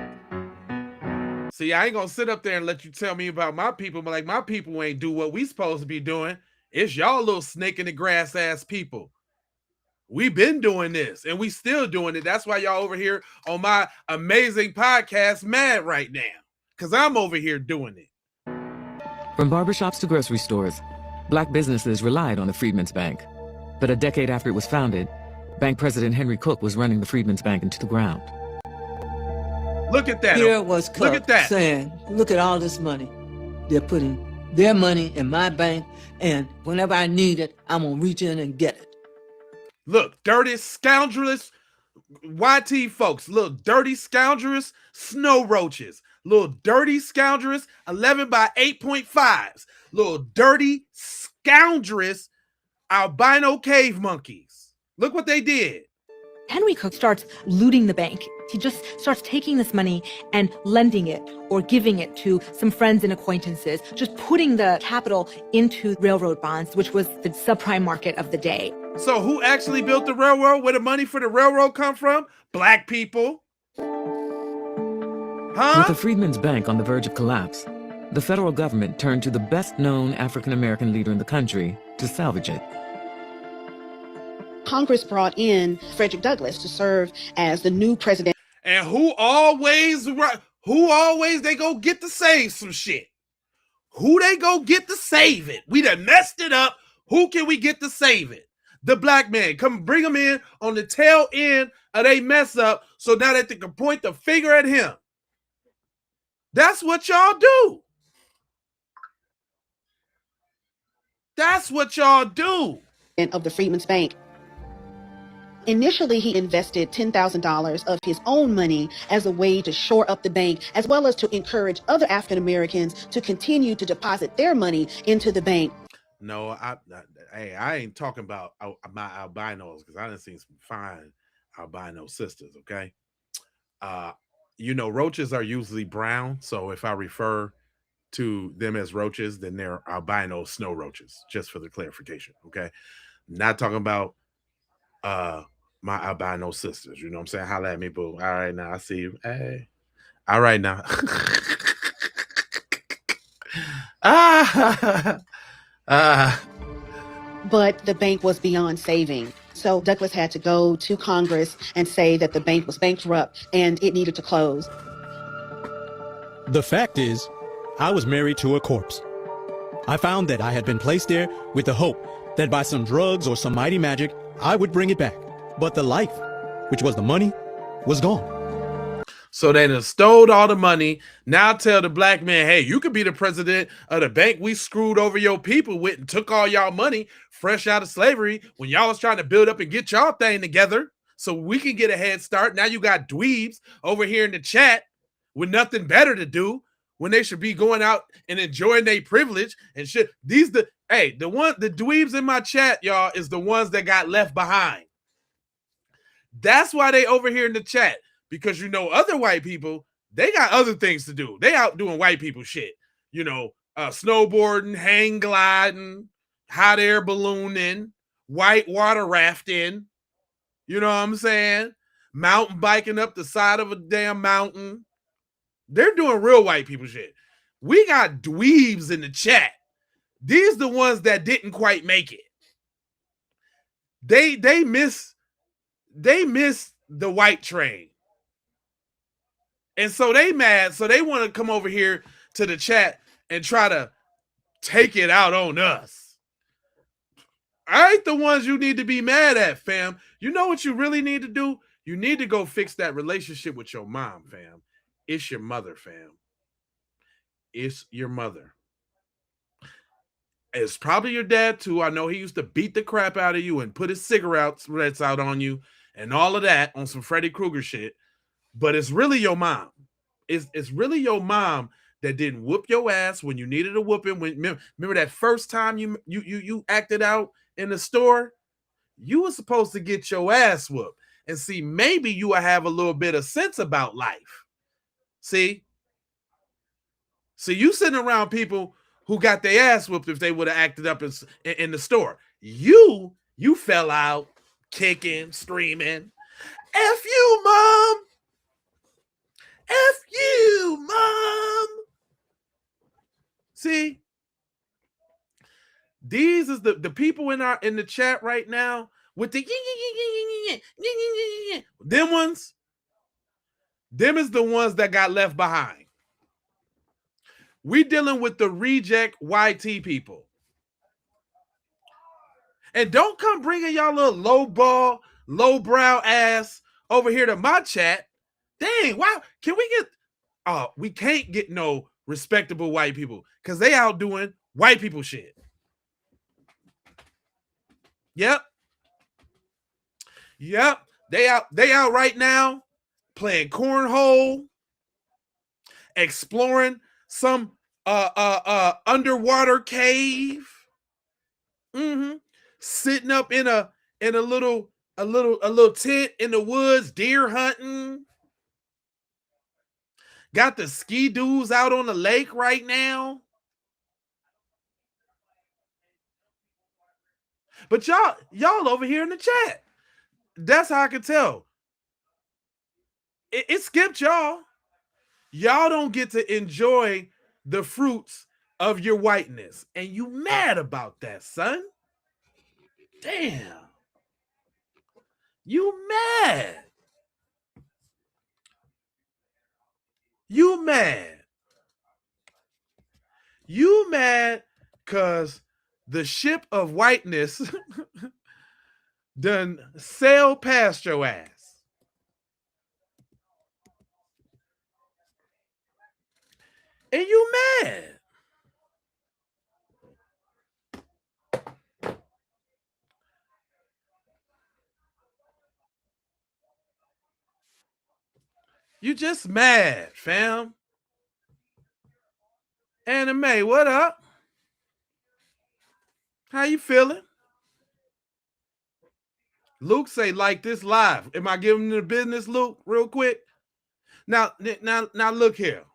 See, I ain't gonna sit up there and let you tell me about my people, but like my people ain't do what we supposed to be doing. It's y'all little snake in the grass ass people. We've been doing this and we still doing it. That's why y'all over here on my amazing podcast mad right now. Because I'm over here doing it. From barbershops to grocery stores, black businesses relied on the Freedmen's Bank. But a decade after it was founded, bank president Henry Cook was running the Freedmen's Bank into the ground. Look at that. Here was Cook Look at that. saying, look at all this money. They're putting their money in my bank, and whenever I need it, I'm going to reach in and get it. Look, dirty, scoundrelous YT folks. Little dirty, scoundrelous snow roaches. Little dirty, scoundrelous 11 by 8.5s. Little dirty, scoundrelous albino cave monkeys. Look what they did. Henry Cook starts looting the bank. He just starts taking this money and lending it or giving it to some friends and acquaintances, just putting the capital into railroad bonds, which was the subprime market of the day. So who actually built the railroad? Where the money for the railroad come from? Black people. Huh? With the Freedmen's Bank on the verge of collapse, the federal government turned to the best-known African-American leader in the country to salvage it. Congress brought in Frederick Douglass to serve as the new president. And who always they go get to save some shit? Who they go get to save it? We done messed it up. Who can we get to save it? The black man. Come bring him in on the tail end of they mess up so now that they can point the finger at him. That's what y'all do. That's what y'all do. Of the Freedmen's Bank. Initially, he invested $10,000 of his own money as a way to shore up the bank, as well as to encourage other African Americans to continue to deposit their money into the bank. No, I ain't talking about my albinos because I done seen some fine albino sisters, okay? Roaches are usually brown, so if I refer to them as roaches, then they're albino snow roaches, just for the clarification, okay? Not talking about my albino sisters, you know what I'm saying? Holla at me, boo. All right, now, I see you. Hey. All right, now. But the bank was beyond saving. So Douglass had to go to Congress and say that the bank was bankrupt and it needed to close. The fact is, I was married to a corpse. I found that I had been placed there with the hope that by some drugs or some mighty magic, I would bring it back. But the life, which was the money, was gone. So they done stole all the money. Now tell the black man, hey, you could be the president of the bank we screwed over your people with and took all y'all money fresh out of slavery when y'all was trying to build up and get y'all thing together so we can get a head start. Now you got dweebs over here in the chat with nothing better to do when they should be going out and enjoying their privilege and shit. The dweebs in my chat, y'all, is the ones that got left behind. That's why they over here in the chat. Because other white people, they got other things to do. They out doing white people shit. Snowboarding, hang gliding, hot air ballooning, white water rafting. You know what I'm saying? Mountain biking up the side of a damn mountain. They're doing real white people shit. We got dweebs in the chat. These the ones that didn't quite make it. They miss the white train. And so they mad, so they want to come over here to the chat and try to take it out on us. I ain't the ones you need to be mad at, fam. You know what you really need to do? You need to go fix that relationship with your mom, fam. It's your mother, fam. It's your mother. It's probably your dad, too. I know he used to beat the crap out of you and put his cigarettes out on you and all of that on some Freddy Krueger shit. But it's really your mom. It's really your mom that didn't whoop your ass when you needed a whooping. Remember that first time you acted out in the store? You were supposed to get your ass whooped. And see, maybe you will have a little bit of sense about life. See? So you sitting around people who got their ass whooped if they would have acted up in the store. You fell out, kicking, screaming. F you, mom! F you, mom! See? These is the people in the chat right now with the them ones. Them is the ones that got left behind. We dealing with the reject YT people. And don't come bringing y'all little lowbrow ass over here to my chat. Dang, why can we get we can't get no respectable white people because they out doing white people shit. Yep. They out right now playing cornhole, exploring some underwater cave. Sitting up in a little tent in the woods, deer hunting. Got the ski doos out on the lake right now. But y'all over here in the chat. That's how I can tell. It skipped y'all. Y'all don't get to enjoy the fruits of your whiteness. And you mad about that, son. Damn. You mad. You mad. You mad because the ship of whiteness done sail past your ass. And you mad. You just mad, fam. Anime, what up? How you feeling? Luke say like this live. Am I giving the business, Luke, real quick? Now look here.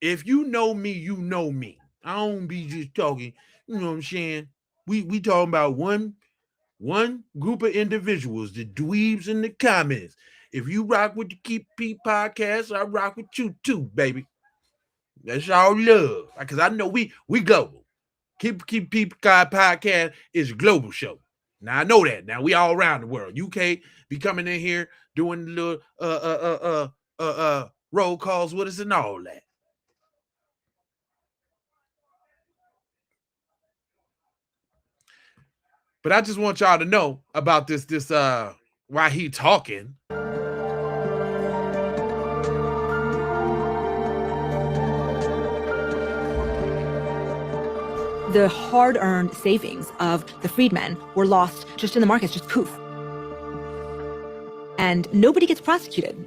If you know me, you know me. I don't be just talking, you know what I'm saying? We talking about one group of individuals, the dweebs in the comments. If you rock with the Keep Pete podcast, I rock with you too, baby. That's all love. Because I know we global. Keep Pete podcast is a global show. Now I know that. Now we all around the world. UK be coming in here doing little roll calls with us and all that. But I just want y'all to know about this why he talking. The hard-earned savings of the freedmen were lost just in the markets, just poof. And nobody gets prosecuted.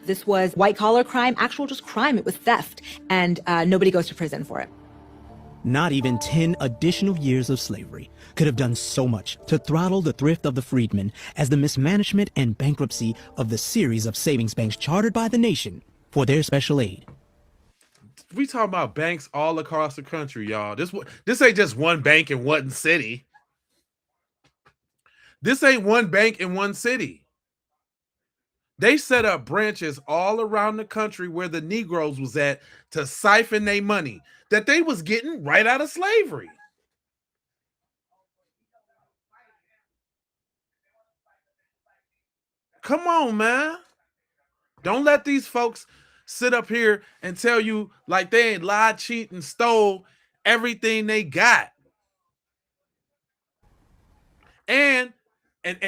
This was white-collar crime, actual just crime. It was theft, and nobody goes to prison for it. Not even 10 additional years of slavery could have done so much to throttle the thrift of the freedmen as the mismanagement and bankruptcy of the series of savings banks chartered by the nation for their special aid. We talking about banks all across the country, y'all. This ain't just one bank in one city. This ain't one bank in one city. They set up branches all around the country where the Negroes was at to siphon their money that they was getting right out of slavery. Come on, man. Don't let these folks sit up here and tell you like they ain't lied, cheat, and stole everything they got. And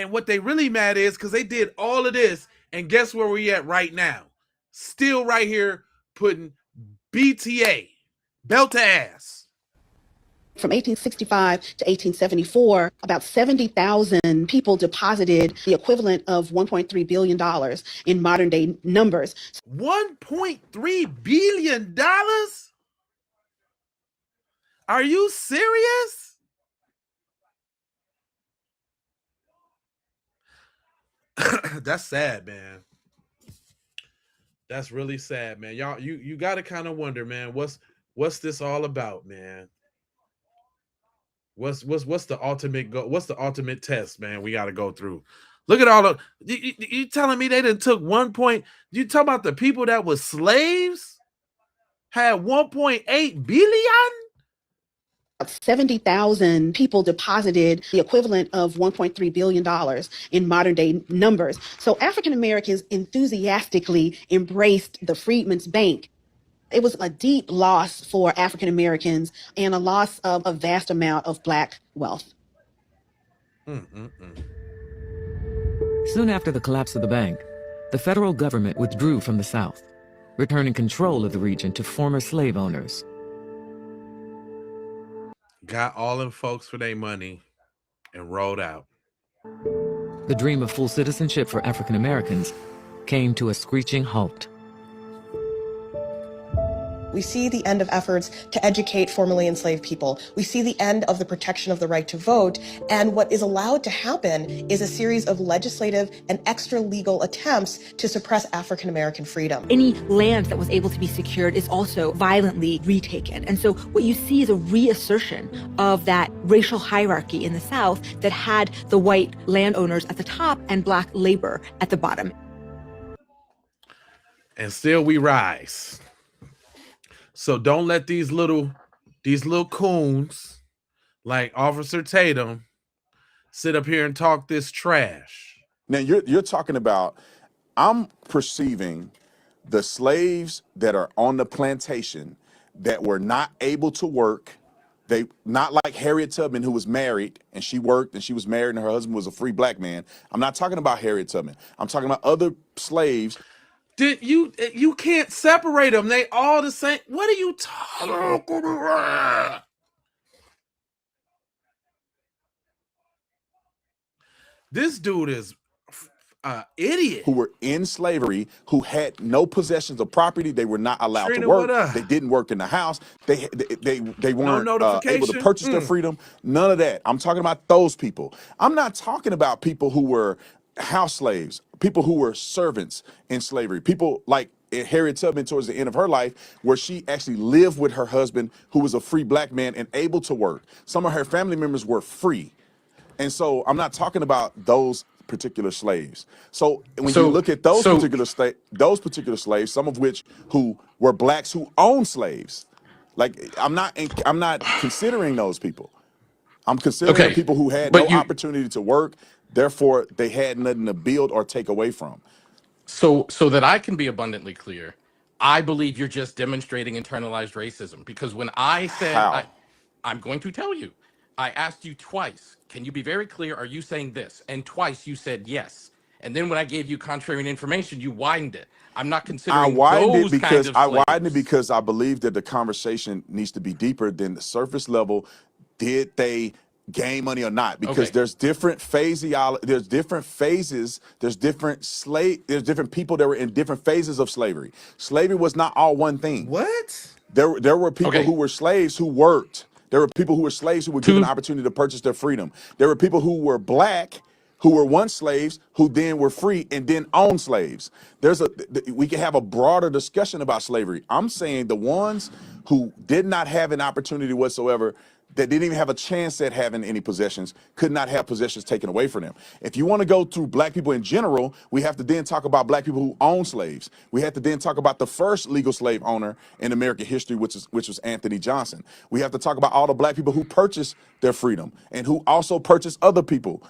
what they really mad is because they did all of this, and guess where we at right now? Still right here putting BTA, belt to ass. From 1865 to 1874, about 70,000 people deposited the equivalent of $1.3 billion in modern day numbers. $1.3 billion? Are you serious? That's sad, man. That's really sad, man. Y'all, you got to kind of wonder, man, what's this all about, man? What's the ultimate goal? What's the ultimate test, man? We got to go through. Look at all the you telling me they done took 1 point. You talking about the people that was slaves had 1.8 billion? 70,000 people deposited the equivalent of $1.3 billion in modern day numbers. So African Americans enthusiastically embraced the Freedmen's Bank. It was a deep loss for African Americans and a loss of a vast amount of Black wealth. Soon after the collapse of the bank, the federal government withdrew from the South, returning control of the region to former slave owners. Got all them folks for their money and rolled out. The dream of full citizenship for African Americans came to a screeching halt. We see the end of efforts to educate formerly enslaved people. We see the end of the protection of the right to vote. And what is allowed to happen is a series of legislative and extra-legal attempts to suppress African American freedom. Any land that was able to be secured is also violently retaken. And so what you see is a reassertion of that racial hierarchy in the South that had the white landowners at the top and Black labor at the bottom. And still we rise. So don't let these little coons like Officer Tatum sit up here and talk this trash. Now you're talking about, I'm perceiving the slaves that are on the plantation that were not able to work. They not like Harriet Tubman, who was married and she worked and she was married and her husband was a free Black man. I'm not talking about Harriet Tubman. I'm talking about other slaves. You can't separate them. They all the same. What are you talking about? This dude is idiot. Who were in slavery, who had no possessions of property. They were not allowed Trina, to work. what up? They didn't work in the house. They weren't able to purchase their freedom. None of that. I'm talking about those people. I'm not talking about people who were house slaves, people who were servants in slavery, people like Harriet Tubman towards the end of her life, where she actually lived with her husband, who was a free Black man and able to work. Some of her family members were free. And so I'm not talking about those particular slaves. So when you look at those particular slaves, some of which who were Blacks who owned slaves, like I'm not considering those people. I'm considering the people who had no opportunity to work, therefore they had nothing to build or take away from. So that I can be abundantly clear, I believe you're just demonstrating internalized racism, because when I said I'm going to tell you. I asked you twice, can you be very clear? Are you saying this? And twice you said yes. And then when I gave you contrary information, you widened it. I'm not I considering widened it those kinds because of slaves. I believe that the conversation needs to be deeper than the surface level. Did they gain money or not? Because Okay. there's different there's different phases, there's different people that were in different phases of slavery. Slavery was not all one thing. What? There were people who Okay. were slaves who worked. There were people who were slaves who were given the Two. opportunity to purchase their freedom. There were people who were black who were once slaves who then were free and then owned slaves. We can have a broader discussion about slavery. I'm saying the ones who did not have an opportunity whatsoever, that didn't even have a chance at having any possessions, could not have possessions taken away from them. If you want to go through black people in general, we have to then talk about black people who own slaves. We have to then talk about the first legal slave owner in American history, which was Anthony Johnson. We have to talk about all the black people who purchased their freedom and who also purchased other people's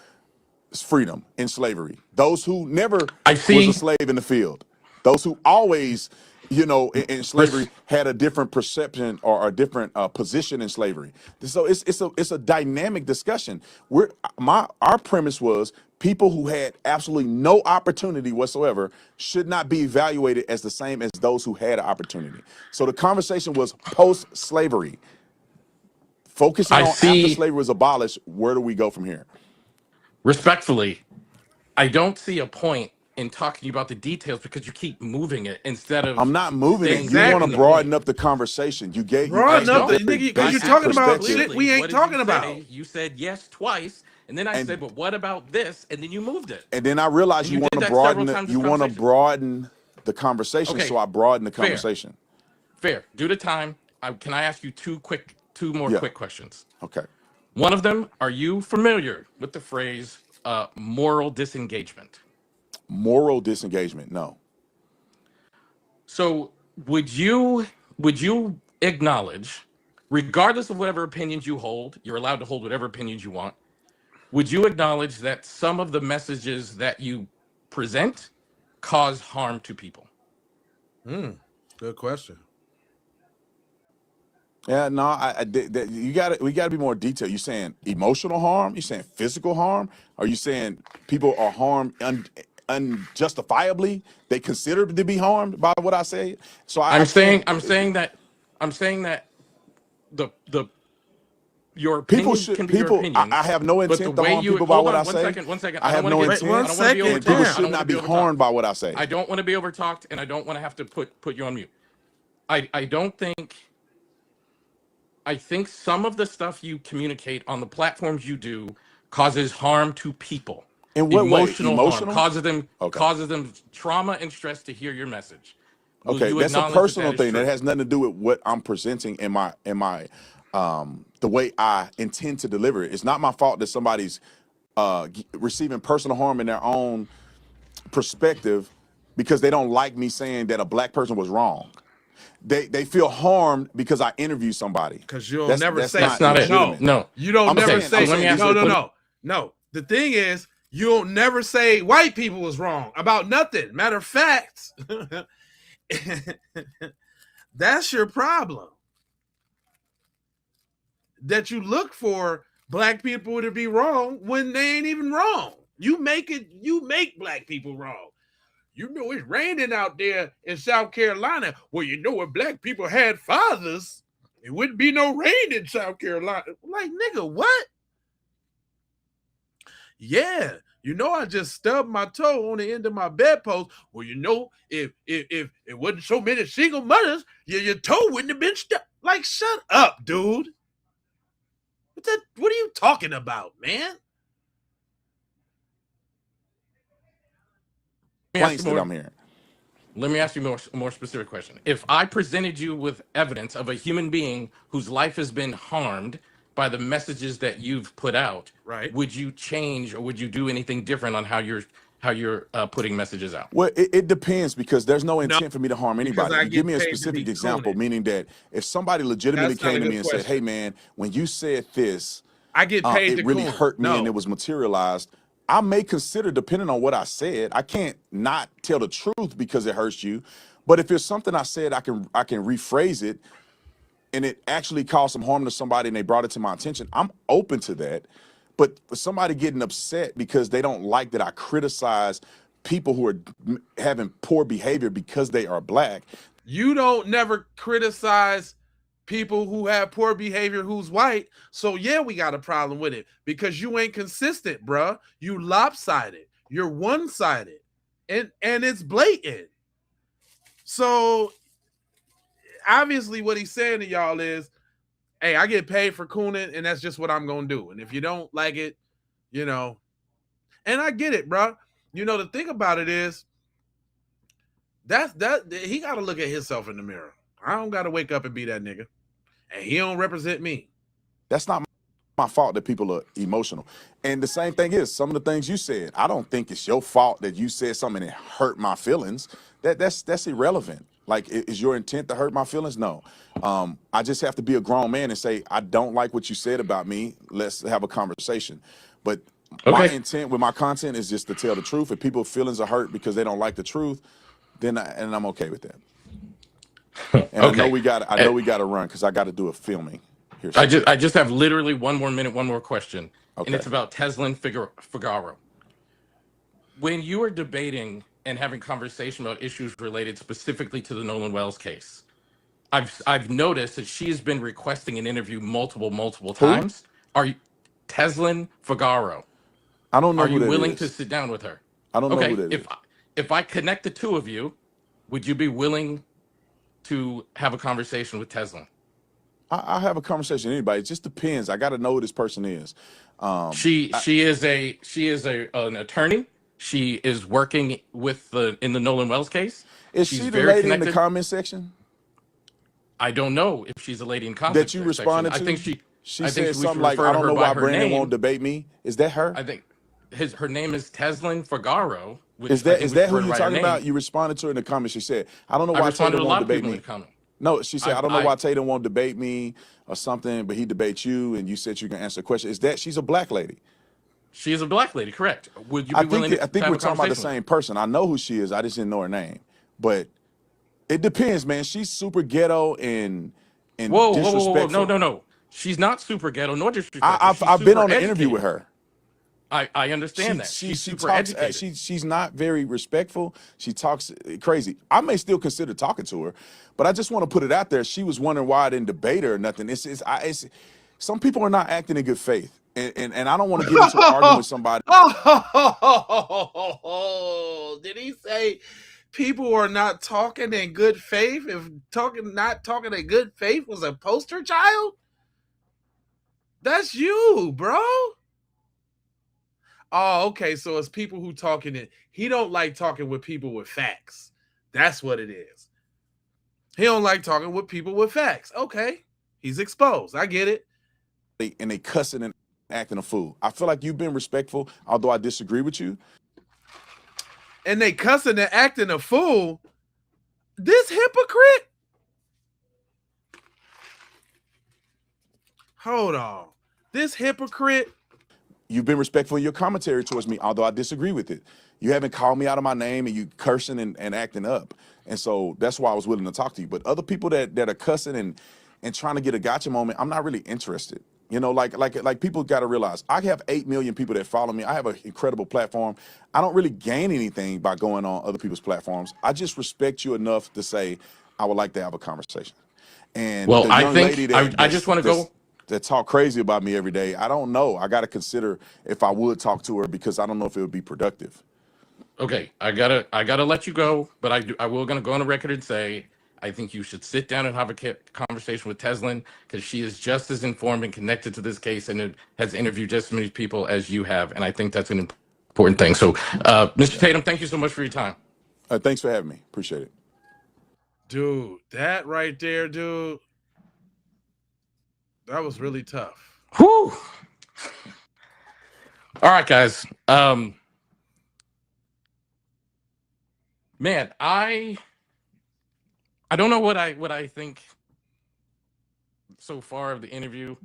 freedom in slavery. Those who never I was a see. slave in the field. Those who always, in slavery had a different perception or a different position in slavery. So it's a dynamic discussion. Our premise was people who had absolutely no opportunity whatsoever should not be evaluated as the same as those who had an opportunity. So the conversation was post-slavery, focusing I on after see. slavery was abolished. Where do we go from here? Respectfully, I don't see a point in talking about the details because you keep moving it instead I'm of not moving it. staying You want put to in the Exactly. broaden point. up the conversation. You I Broaden asked a up the don't. very nigga because I you're basic asked talking you about perspective, shit clearly, we what ain't did you talking about. say? You said yes twice, and then I said, and but what about this? And then you moved it. and then I realized And you you want did to that several broaden it. times this You want to conversation. broaden the conversation, so Okay, I broadened the fair, conversation. fair. Due to time, can I ask you two more Yeah. quick questions? Okay. One of them, are you familiar with the phrase moral disengagement? Moral disengagement. No. So would you acknowledge, regardless of whatever opinions you hold, you're allowed to hold whatever opinions you want, would you acknowledge that some of the messages that you present cause harm to people? Good question. Yeah. No. We got to be more detailed. You saying emotional harm? You saying physical harm? Are you saying people are harmed unjustifiably? They consider to be harmed by what I say. So I I'm saying can't. I'm saying that I'm saying that the your People opinions can should be your people. I opinions, have no but the intent to way harm you people by hold what on I say. one second. I I don't have want to no get Wait, 1 intent, I don't want to be second. and people overtalked. I Damn. should don't want to not be be overtalked. harmed by what I say. I don't want to be overtalked, and I don't want to have to put you on mute. I don't think I think some of the stuff you communicate on the platforms you do causes harm to people. In what way? Emotional harm Emotional? Okay. causes them trauma and stress to hear your message. Will Okay, you that's a acknowledge that personal that is thing. That true? has nothing to do with what I'm presenting in my the way I intend to deliver it. It's not my fault that somebody's receiving personal harm in their own perspective because they don't like me saying that a black person was wrong. They feel harmed because I interview somebody. Because you'll That's never that's say That's not not it. no. legitimate. No. You don't I'm never saying So I'm say let me saying ask these no, are no, let me, no, no. The thing is, you'll never say white people was wrong about nothing. Matter of fact, that's your problem. That you look for black people to be wrong when they ain't even wrong. You make black people wrong. You know it's raining out there in South Carolina. Well, you know if black people had fathers, it wouldn't be no rain in South Carolina. Like, nigga, what? Yeah, you know I just stubbed my toe on the end of my bedpost. Well, you know, if it wasn't so many single mothers, your toe wouldn't have been stuck. Like, shut up, dude. What are you talking about, man? let me ask complaints you that more. I'm hearing. Let me ask you a more specific question. If I presented you with evidence of a human being whose life has been harmed by the messages that you've put out, Right. would you change or would you do anything different on how you're putting messages out? Well, it depends because there's no No, intent for me to harm because anybody. I You give get me a paid to specific be example, cooning. meaning that if somebody legitimately That's not a came to me good and said, "Hey, question. man, when you said this, I get paid it to really coon. hurt me and No. it was materialized," I may consider, depending on what I said. I can't not tell the truth because it hurts you. But if it's something I said, I can rephrase it and it actually caused some harm to somebody and they brought it to my attention, I'm open to that. But for somebody getting upset because they don't like that I criticize people who are having poor behavior because they are black. You don't never criticize people who have poor behavior who's white. So yeah, we got a problem with it because you ain't consistent, bruh. You lopsided. You're one-sided. And it's blatant. So obviously what he's saying to y'all is, hey, I get paid for cooning, and that's just what I'm gonna do. And if you don't like it, you know, and I get it, bro. You know, the thing about it is that he gotta look at himself in the mirror. I don't gotta wake up and be that nigga. And he don't represent me. That's not my fault that people are emotional. And the same thing is some of the things you said. I don't think it's your fault that you said something and it hurt my feelings. That's irrelevant. Like, is your intent to hurt my feelings? No. I just have to be a grown man and say, I don't like what you said about me. Let's have a conversation. But my intent with my content is just to tell the truth. If people's feelings are hurt because they don't like the truth, then I'm okay with that. And I know we got to run because I got to do a filming here. I just have literally 1 more minute, one more question, and it's about Teslin Figaro. When you are debating and having conversation about issues related specifically to the Nolan Wells case, I've noticed that she has been requesting an interview multiple times. Are you Teslin Figaro? I don't know. Are you willing to sit down with her? I don't know who that is. If I connect the two of you, would you be willing to have a conversation with Teslin? I'll have a conversation with anybody. It just depends. I got to know who this person is. She is an attorney. She is working with in the Nolan Wells case. Is she the lady in the comment section? I don't know if she's a lady in comment that you responded section. to. I think she said something like, "I don't know why Brandon won't debate me." Is that her? I think her name is Teslin Figaro. Is that who you're talking about? You responded to her in the comments. She said, "I don't know why Tatum won't debate me." No, she said, "I don't know why Tatum won't debate me or something, but he debates you." And you said you can answer the question. Is that she's a black lady? She is a black lady, correct? Would you be willing? I think we're talking about the same person. I know who she is. I just didn't know her name. But it depends, man. She's super ghetto and disrespectful. No. She's not super ghetto nor disrespectful. I've been on an interview with her. I understand that. She's super educated. She's not very respectful. She talks crazy. I may still consider talking to her, but I just want to put it out there. She was wondering why I didn't debate her or nothing. Some people are not acting in good faith. And I don't want to get into an argument with somebody. Oh, did he say people are not talking in good faith? If not talking in good faith was a poster child? That's you, bro. Oh, okay. So it's people who talking it. He don't like talking with people with facts. That's what it is. He don't like talking with people with facts. Okay. He's exposed. I get it. And they cussing and acting a fool. I feel like you've been respectful, although I disagree with you. And they cussing and acting a fool. This hypocrite. Hold on. This hypocrite. You've been respectful in your commentary towards me, although I disagree with it. You haven't called me out of my name and you cursing and acting up. And so that's why I was willing to talk to you. But other people that are cussing and trying to get a gotcha moment, I'm not really interested. You know, like people got to realize I have 8 million people that follow me. I have an incredible platform. I don't really gain anything by going on other people's platforms. I just respect you enough to say I would like to have a conversation. And well, I think I just want to go. That talk crazy about me every day. I don't know. I got to consider if I would talk to her because I don't know if it would be productive. Okay, I gotta let you go, but I will gonna go on the record and say I think you should sit down and have a conversation with Teslin because she is just as informed and connected to this case and has interviewed just as many people as you have, and I think that's an important thing. So, Mr. Tatum, thank you so much for your time. Thanks for having me. Appreciate it. Dude, that right there, dude. That was really tough. Whew. All right, guys. Man, I don't know what I think so far of the interview.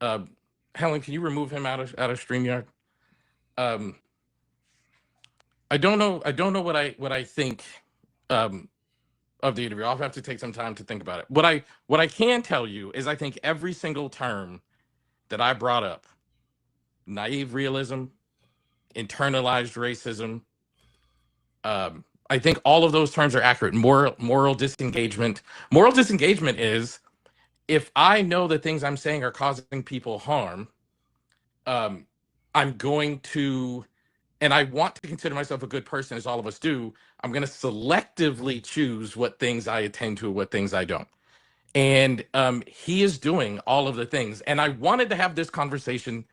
Helen, can you remove him out of StreamYard? I don't know what I think of the interview. I'll have to take some time to think about it. What I can tell you is I think every single term that I brought up, naive realism, internalized racism, I think all of those terms are accurate. Moral disengagement. Moral disengagement is if I know that things I'm saying are causing people harm, I'm going to, and I want to consider myself a good person, as all of us do. I'm going to selectively choose what things I attend to, what things I don't. And he is doing all of the things. And I wanted to have this conversation,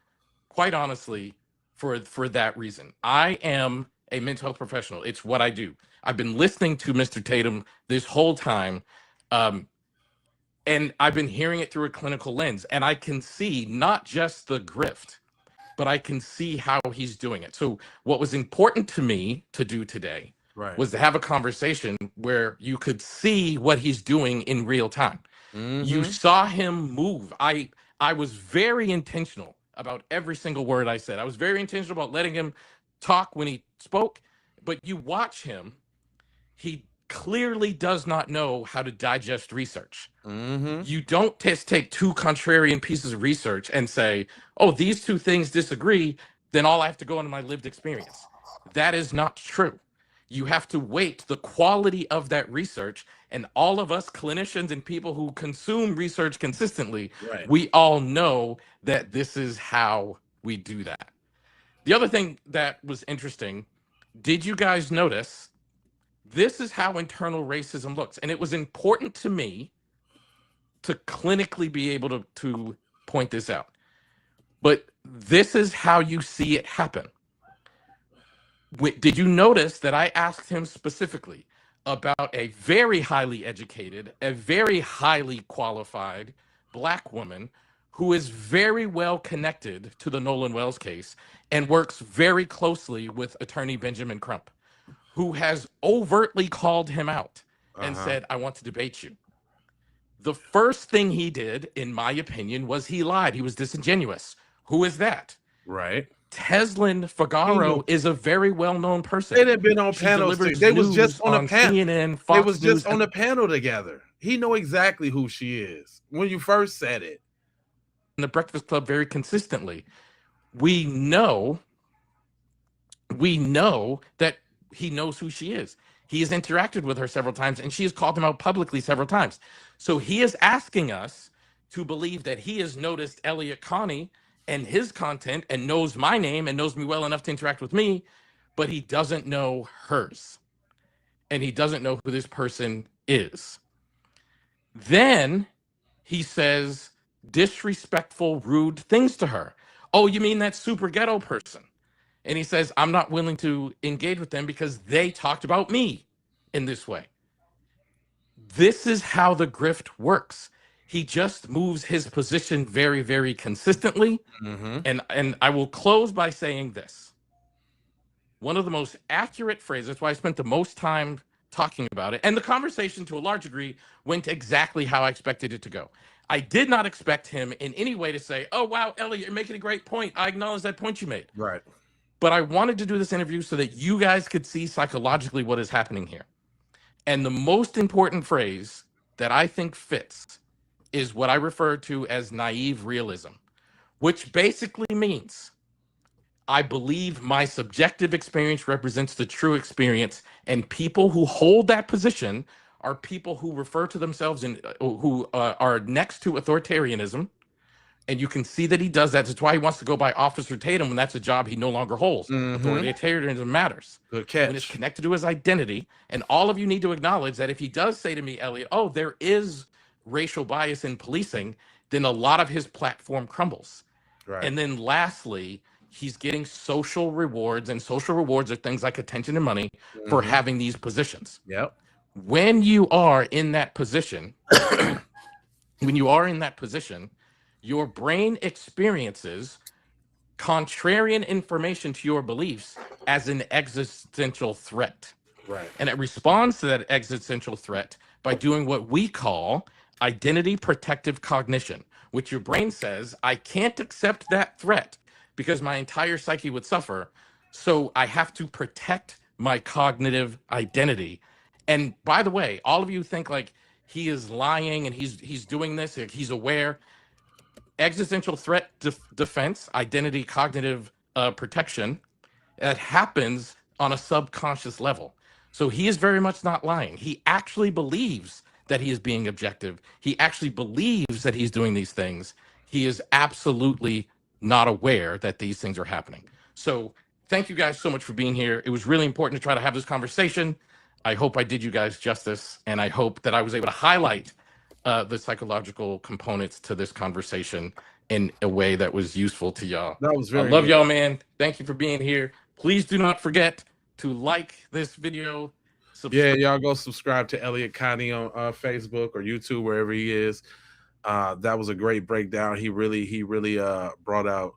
quite honestly, for that reason. I am a mental health professional. It's what I do. I've been listening to Mr. Tatum this whole time, and I've been hearing it through a clinical lens. And I can see not just the grift, but I can see how he's doing it. So what was important to me to do today was to have a conversation where you could see what he's doing in real time. You saw him move. I was very intentional about every single word I said. I was very intentional about letting him talk when he spoke, but you watch him, he clearly does not know how to digest research. You don't just take two contrarian pieces of research and say, oh, these two things disagree, then all I have to go into my lived experience. That is not true. You have to weight the quality of that research, and all of us clinicians and people who consume research consistently, we all know that this is how we do that. The other thing that was interesting, did you guys notice this is how internal racism looks? And it was important to me to clinically be able to point this out. But this is how you see it happen. Did you notice that I asked him specifically about a very highly educated, a very highly qualified Black woman who is very well connected to the Nolan Wells case and works very closely with attorney Benjamin Crump, who has overtly called him out and said, I want to debate you. The first thing he did, in my opinion, was he lied. He was disingenuous. Who is that? Right. Teslin Figaro is a very well-known person. They had been on She panels. delivers They was just news on a panel. CNN, They Fox was News, just on a panel together. He know exactly who she is when you first said it. in the Breakfast Club very consistently. We know that he knows who she is. He has interacted with her several times, and she has called him out publicly several times. So he is asking us to believe that he has noticed Elliott Connie and his content and knows my name and knows me well enough to interact with me, but he doesn't know hers. And he doesn't know who this person is. Then he says disrespectful, rude things to her. Oh, you mean that super ghetto person? And he says, I'm not willing to engage with them because they talked about me in this way. This is how the grift works. He just moves his position very, very consistently. And I will close by saying this. One of the most accurate phrases, that's why I spent the most time talking about it, and the conversation to a large degree went exactly how I expected it to go. I did not expect him in any way to say, oh, wow, Elliot, you're making a great point. I acknowledge that point you made. Right. But I wanted to do this interview so that you guys could see psychologically what is happening here. And the most important phrase that I think fits is what I refer to as naive realism, which basically means I believe my subjective experience represents the true experience, and people who hold that position are people who refer to themselves and who are next to authoritarianism. And you can see that he does that. That's why he wants to go by Officer Tatum, and that's a job he no longer holds. Authoritarianism matters. Good catch. When it's connected to his identity. And all of you need to acknowledge that if he does say to me, Elliot, oh, there is racial bias in policing, then a lot of his platform crumbles. Right. And then lastly, he's getting social rewards, and social rewards are things like attention and money for having these positions. Yep. When you are in that position, your brain experiences contrarian information to your beliefs as an existential threat. Right. And it responds to that existential threat by doing what we call identity protective cognition, which your brain says, I can't accept that threat because my entire psyche would suffer. So I have to protect my cognitive identity. And by the way, all of you think like he is lying and he's doing this, like he's aware. Existential threat defense, identity cognitive protection, it happens on a subconscious level. So he is very much not lying. He actually believes that he is being objective. He actually believes that he's doing these things. He is absolutely not aware that these things are happening. So thank you guys so much for being here. It was really important to try to have this conversation. I hope I did you guys justice, and I hope that I was able to highlight the psychological components to this conversation in a way that was useful to y'all. That was I very love good. y'all, man. Thank you for being here. Please do not forget to like this video. Yeah, y'all go subscribe to Elliott Connie on Facebook or YouTube, wherever he is. That was a great breakdown. He really brought out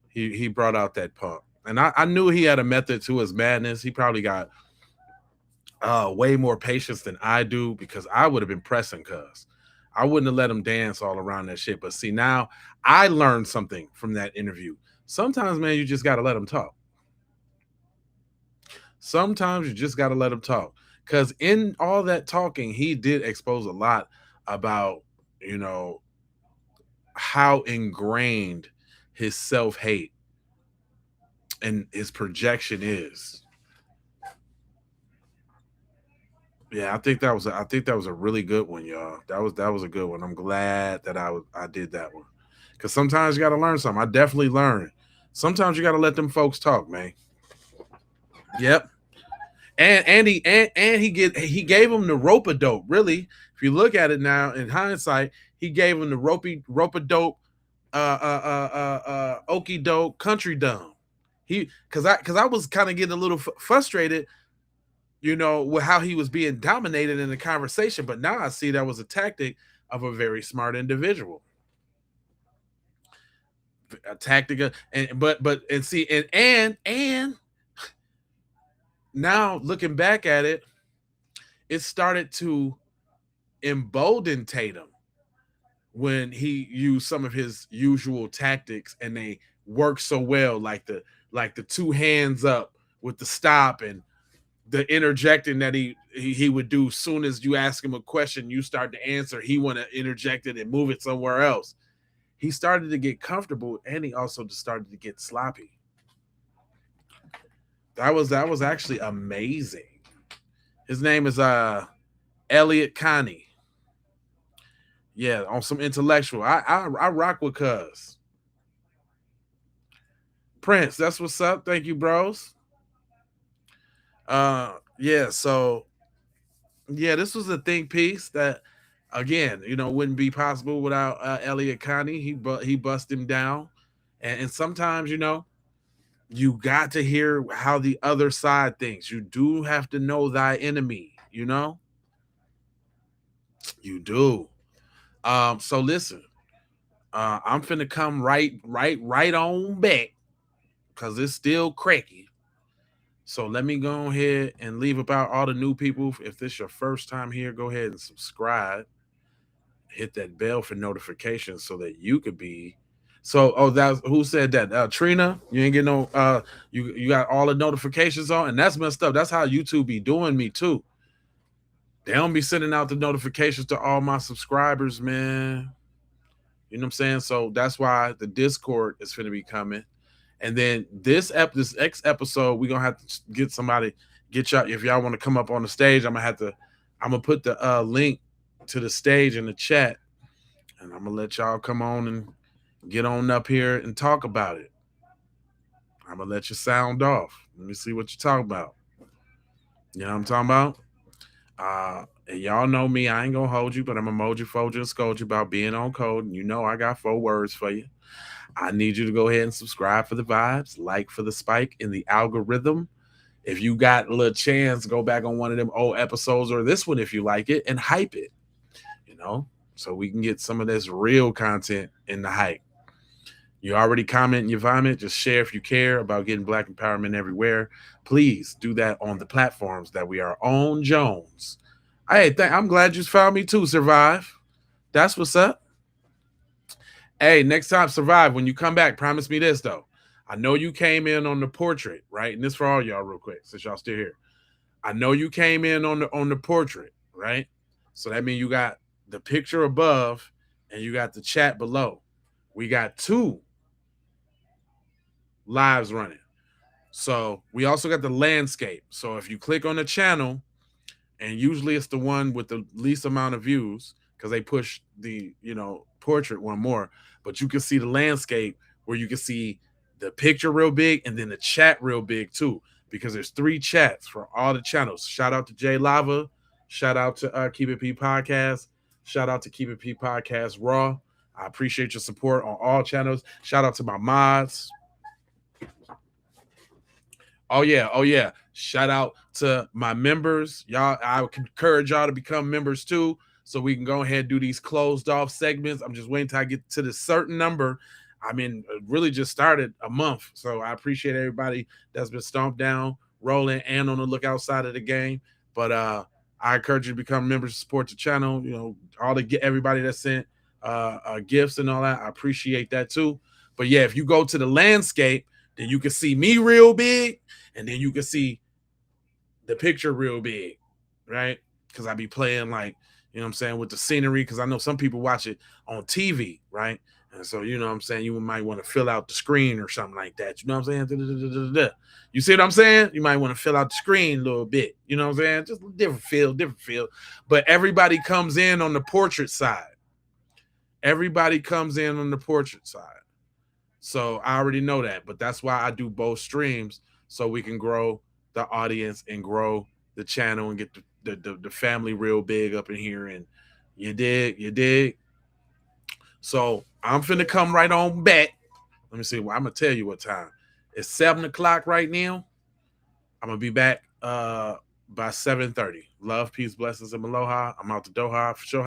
he brought out that pump. And I knew he had a method to his madness. He probably got way more patience than I do, because I would have been pressing cuz. I wouldn't have let him dance all around that shit. But see, now I learned something from that interview. Sometimes, man, you just got to let him talk. Sometimes you just got to let him talk. Because in all that talking, he did expose a lot about, you know, how ingrained his self-hate and his projection is. Yeah, I think that was a really good one, y'all. That was a good one. I'm glad that I did that one. Because sometimes you got to learn something. I definitely learned. Sometimes you got to let them folks talk, man. Yep. And he gave him the rope-a-dope. Really, if you look at it now in hindsight, he gave him the rope-a-dope, okey doke country dumb. Because I was kind of getting a little frustrated, you know, with how he was being dominated in the conversation. But now I see that was a tactic of a very smart individual. A tactic, and now looking back at it, it started to embolden Tatum when he used some of his usual tactics, and they worked so well, like the two hands up with the stop and the interjecting that he would do. Soon as you ask him a question, you start to answer, he want to interject it and move it somewhere else. He started to get comfortable, and he also started to get sloppy. That was actually amazing. His name is Elliott Connie. Yeah, on some intellectual. I rock with cuz. Prince, that's what's up. Thank you, bros. Yeah, so yeah, this was a think piece that, again, you know, wouldn't be possible without Elliott Connie. He bust him down. And sometimes, you know, you got to hear how the other side thinks. You do have to know thy enemy, you know? You do. So listen, I'm finna come right on back, because it's still cracky. So let me go ahead and leave about all the new people. If this is your first time here, go ahead and subscribe. Hit that bell for notifications so that you could be. So, that's who said that? Trina, you ain't getting no. You got all the notifications on, and that's messed up. That's how YouTube be doing me too. They don't be sending out the notifications to all my subscribers, man. You know what I'm saying? So that's why the Discord is going to be coming. And then this next episode, we're going to have to get somebody, get y'all, if y'all want to come up on the stage, I'm going to put the link to the stage in the chat, and I'm going to let y'all come on and get on up here and talk about it. I'm going to let you sound off. Let me see what you're talking about. You know what I'm talking about? And y'all know me, I ain't going to hold you, but I'm going to mold you, fold you, and scold you about being on code. And you know I got 4 words for you. I need you to go ahead and subscribe for the vibes, like for the spike in the algorithm. If you got a little chance, go back on one of them old episodes, or this one if you like it, and hype it, you know, so we can get some of this real content in the hype. You already comment and you vomit. Just share if you care about getting Black empowerment everywhere. Please do that on the platforms that we are on, Jones. Hey, I'm glad you found me too, Survive. That's what's up. Hey, next time, Survive, when you come back, promise me this, though. I know you came in on the portrait, right? And this for all y'all real quick, since y'all still here. I know you came in on the portrait, right? So that means you got the picture above and you got the chat below. We got 2 lives running. So we also got the landscape. So if you click on the channel, and usually it's the one with the least amount of views because they push the portrait one more, but you can see the landscape where you can see the picture real big and then the chat real big too, because there's 3 chats for all the channels. Shout out to Jay Lava, shout out to Keep It P Podcast, shout out to Keep It P Podcast Raw. I appreciate your support on all channels. Shout out to my mods. Oh yeah. Shout out to my members. Y'all, I would encourage y'all to become members too, so we can go ahead and do these closed off segments. I'm just waiting till I get to this certain number. I mean, really just started a month. So I appreciate everybody that's been stomped down, rolling, and on the lookout side of the game. But I encourage you to become members, support the channel. Everybody that sent gifts and all that. I appreciate that too. But yeah, if you go to the landscape, then you can see me real big, and then you can see the picture real big, right? Because I be playing with the scenery, because I know some people watch it on TV, right? And so, you might want to fill out the screen or something like that. You know what I'm saying? You see what I'm saying? You might want to fill out the screen a little bit. You know what I'm saying? Just different feel. But everybody comes in on the portrait side. So I already know that, but that's why I do both streams, so we can grow the audience and grow the channel and get the family real big up in here. And you dig? So I'm finna come right on back. Let me see. Well, I'm gonna tell you what time. It's 7:00 right now. I'm gonna be back by 7:30. Love, peace, blessings, and aloha. I'm out to Doha for sure.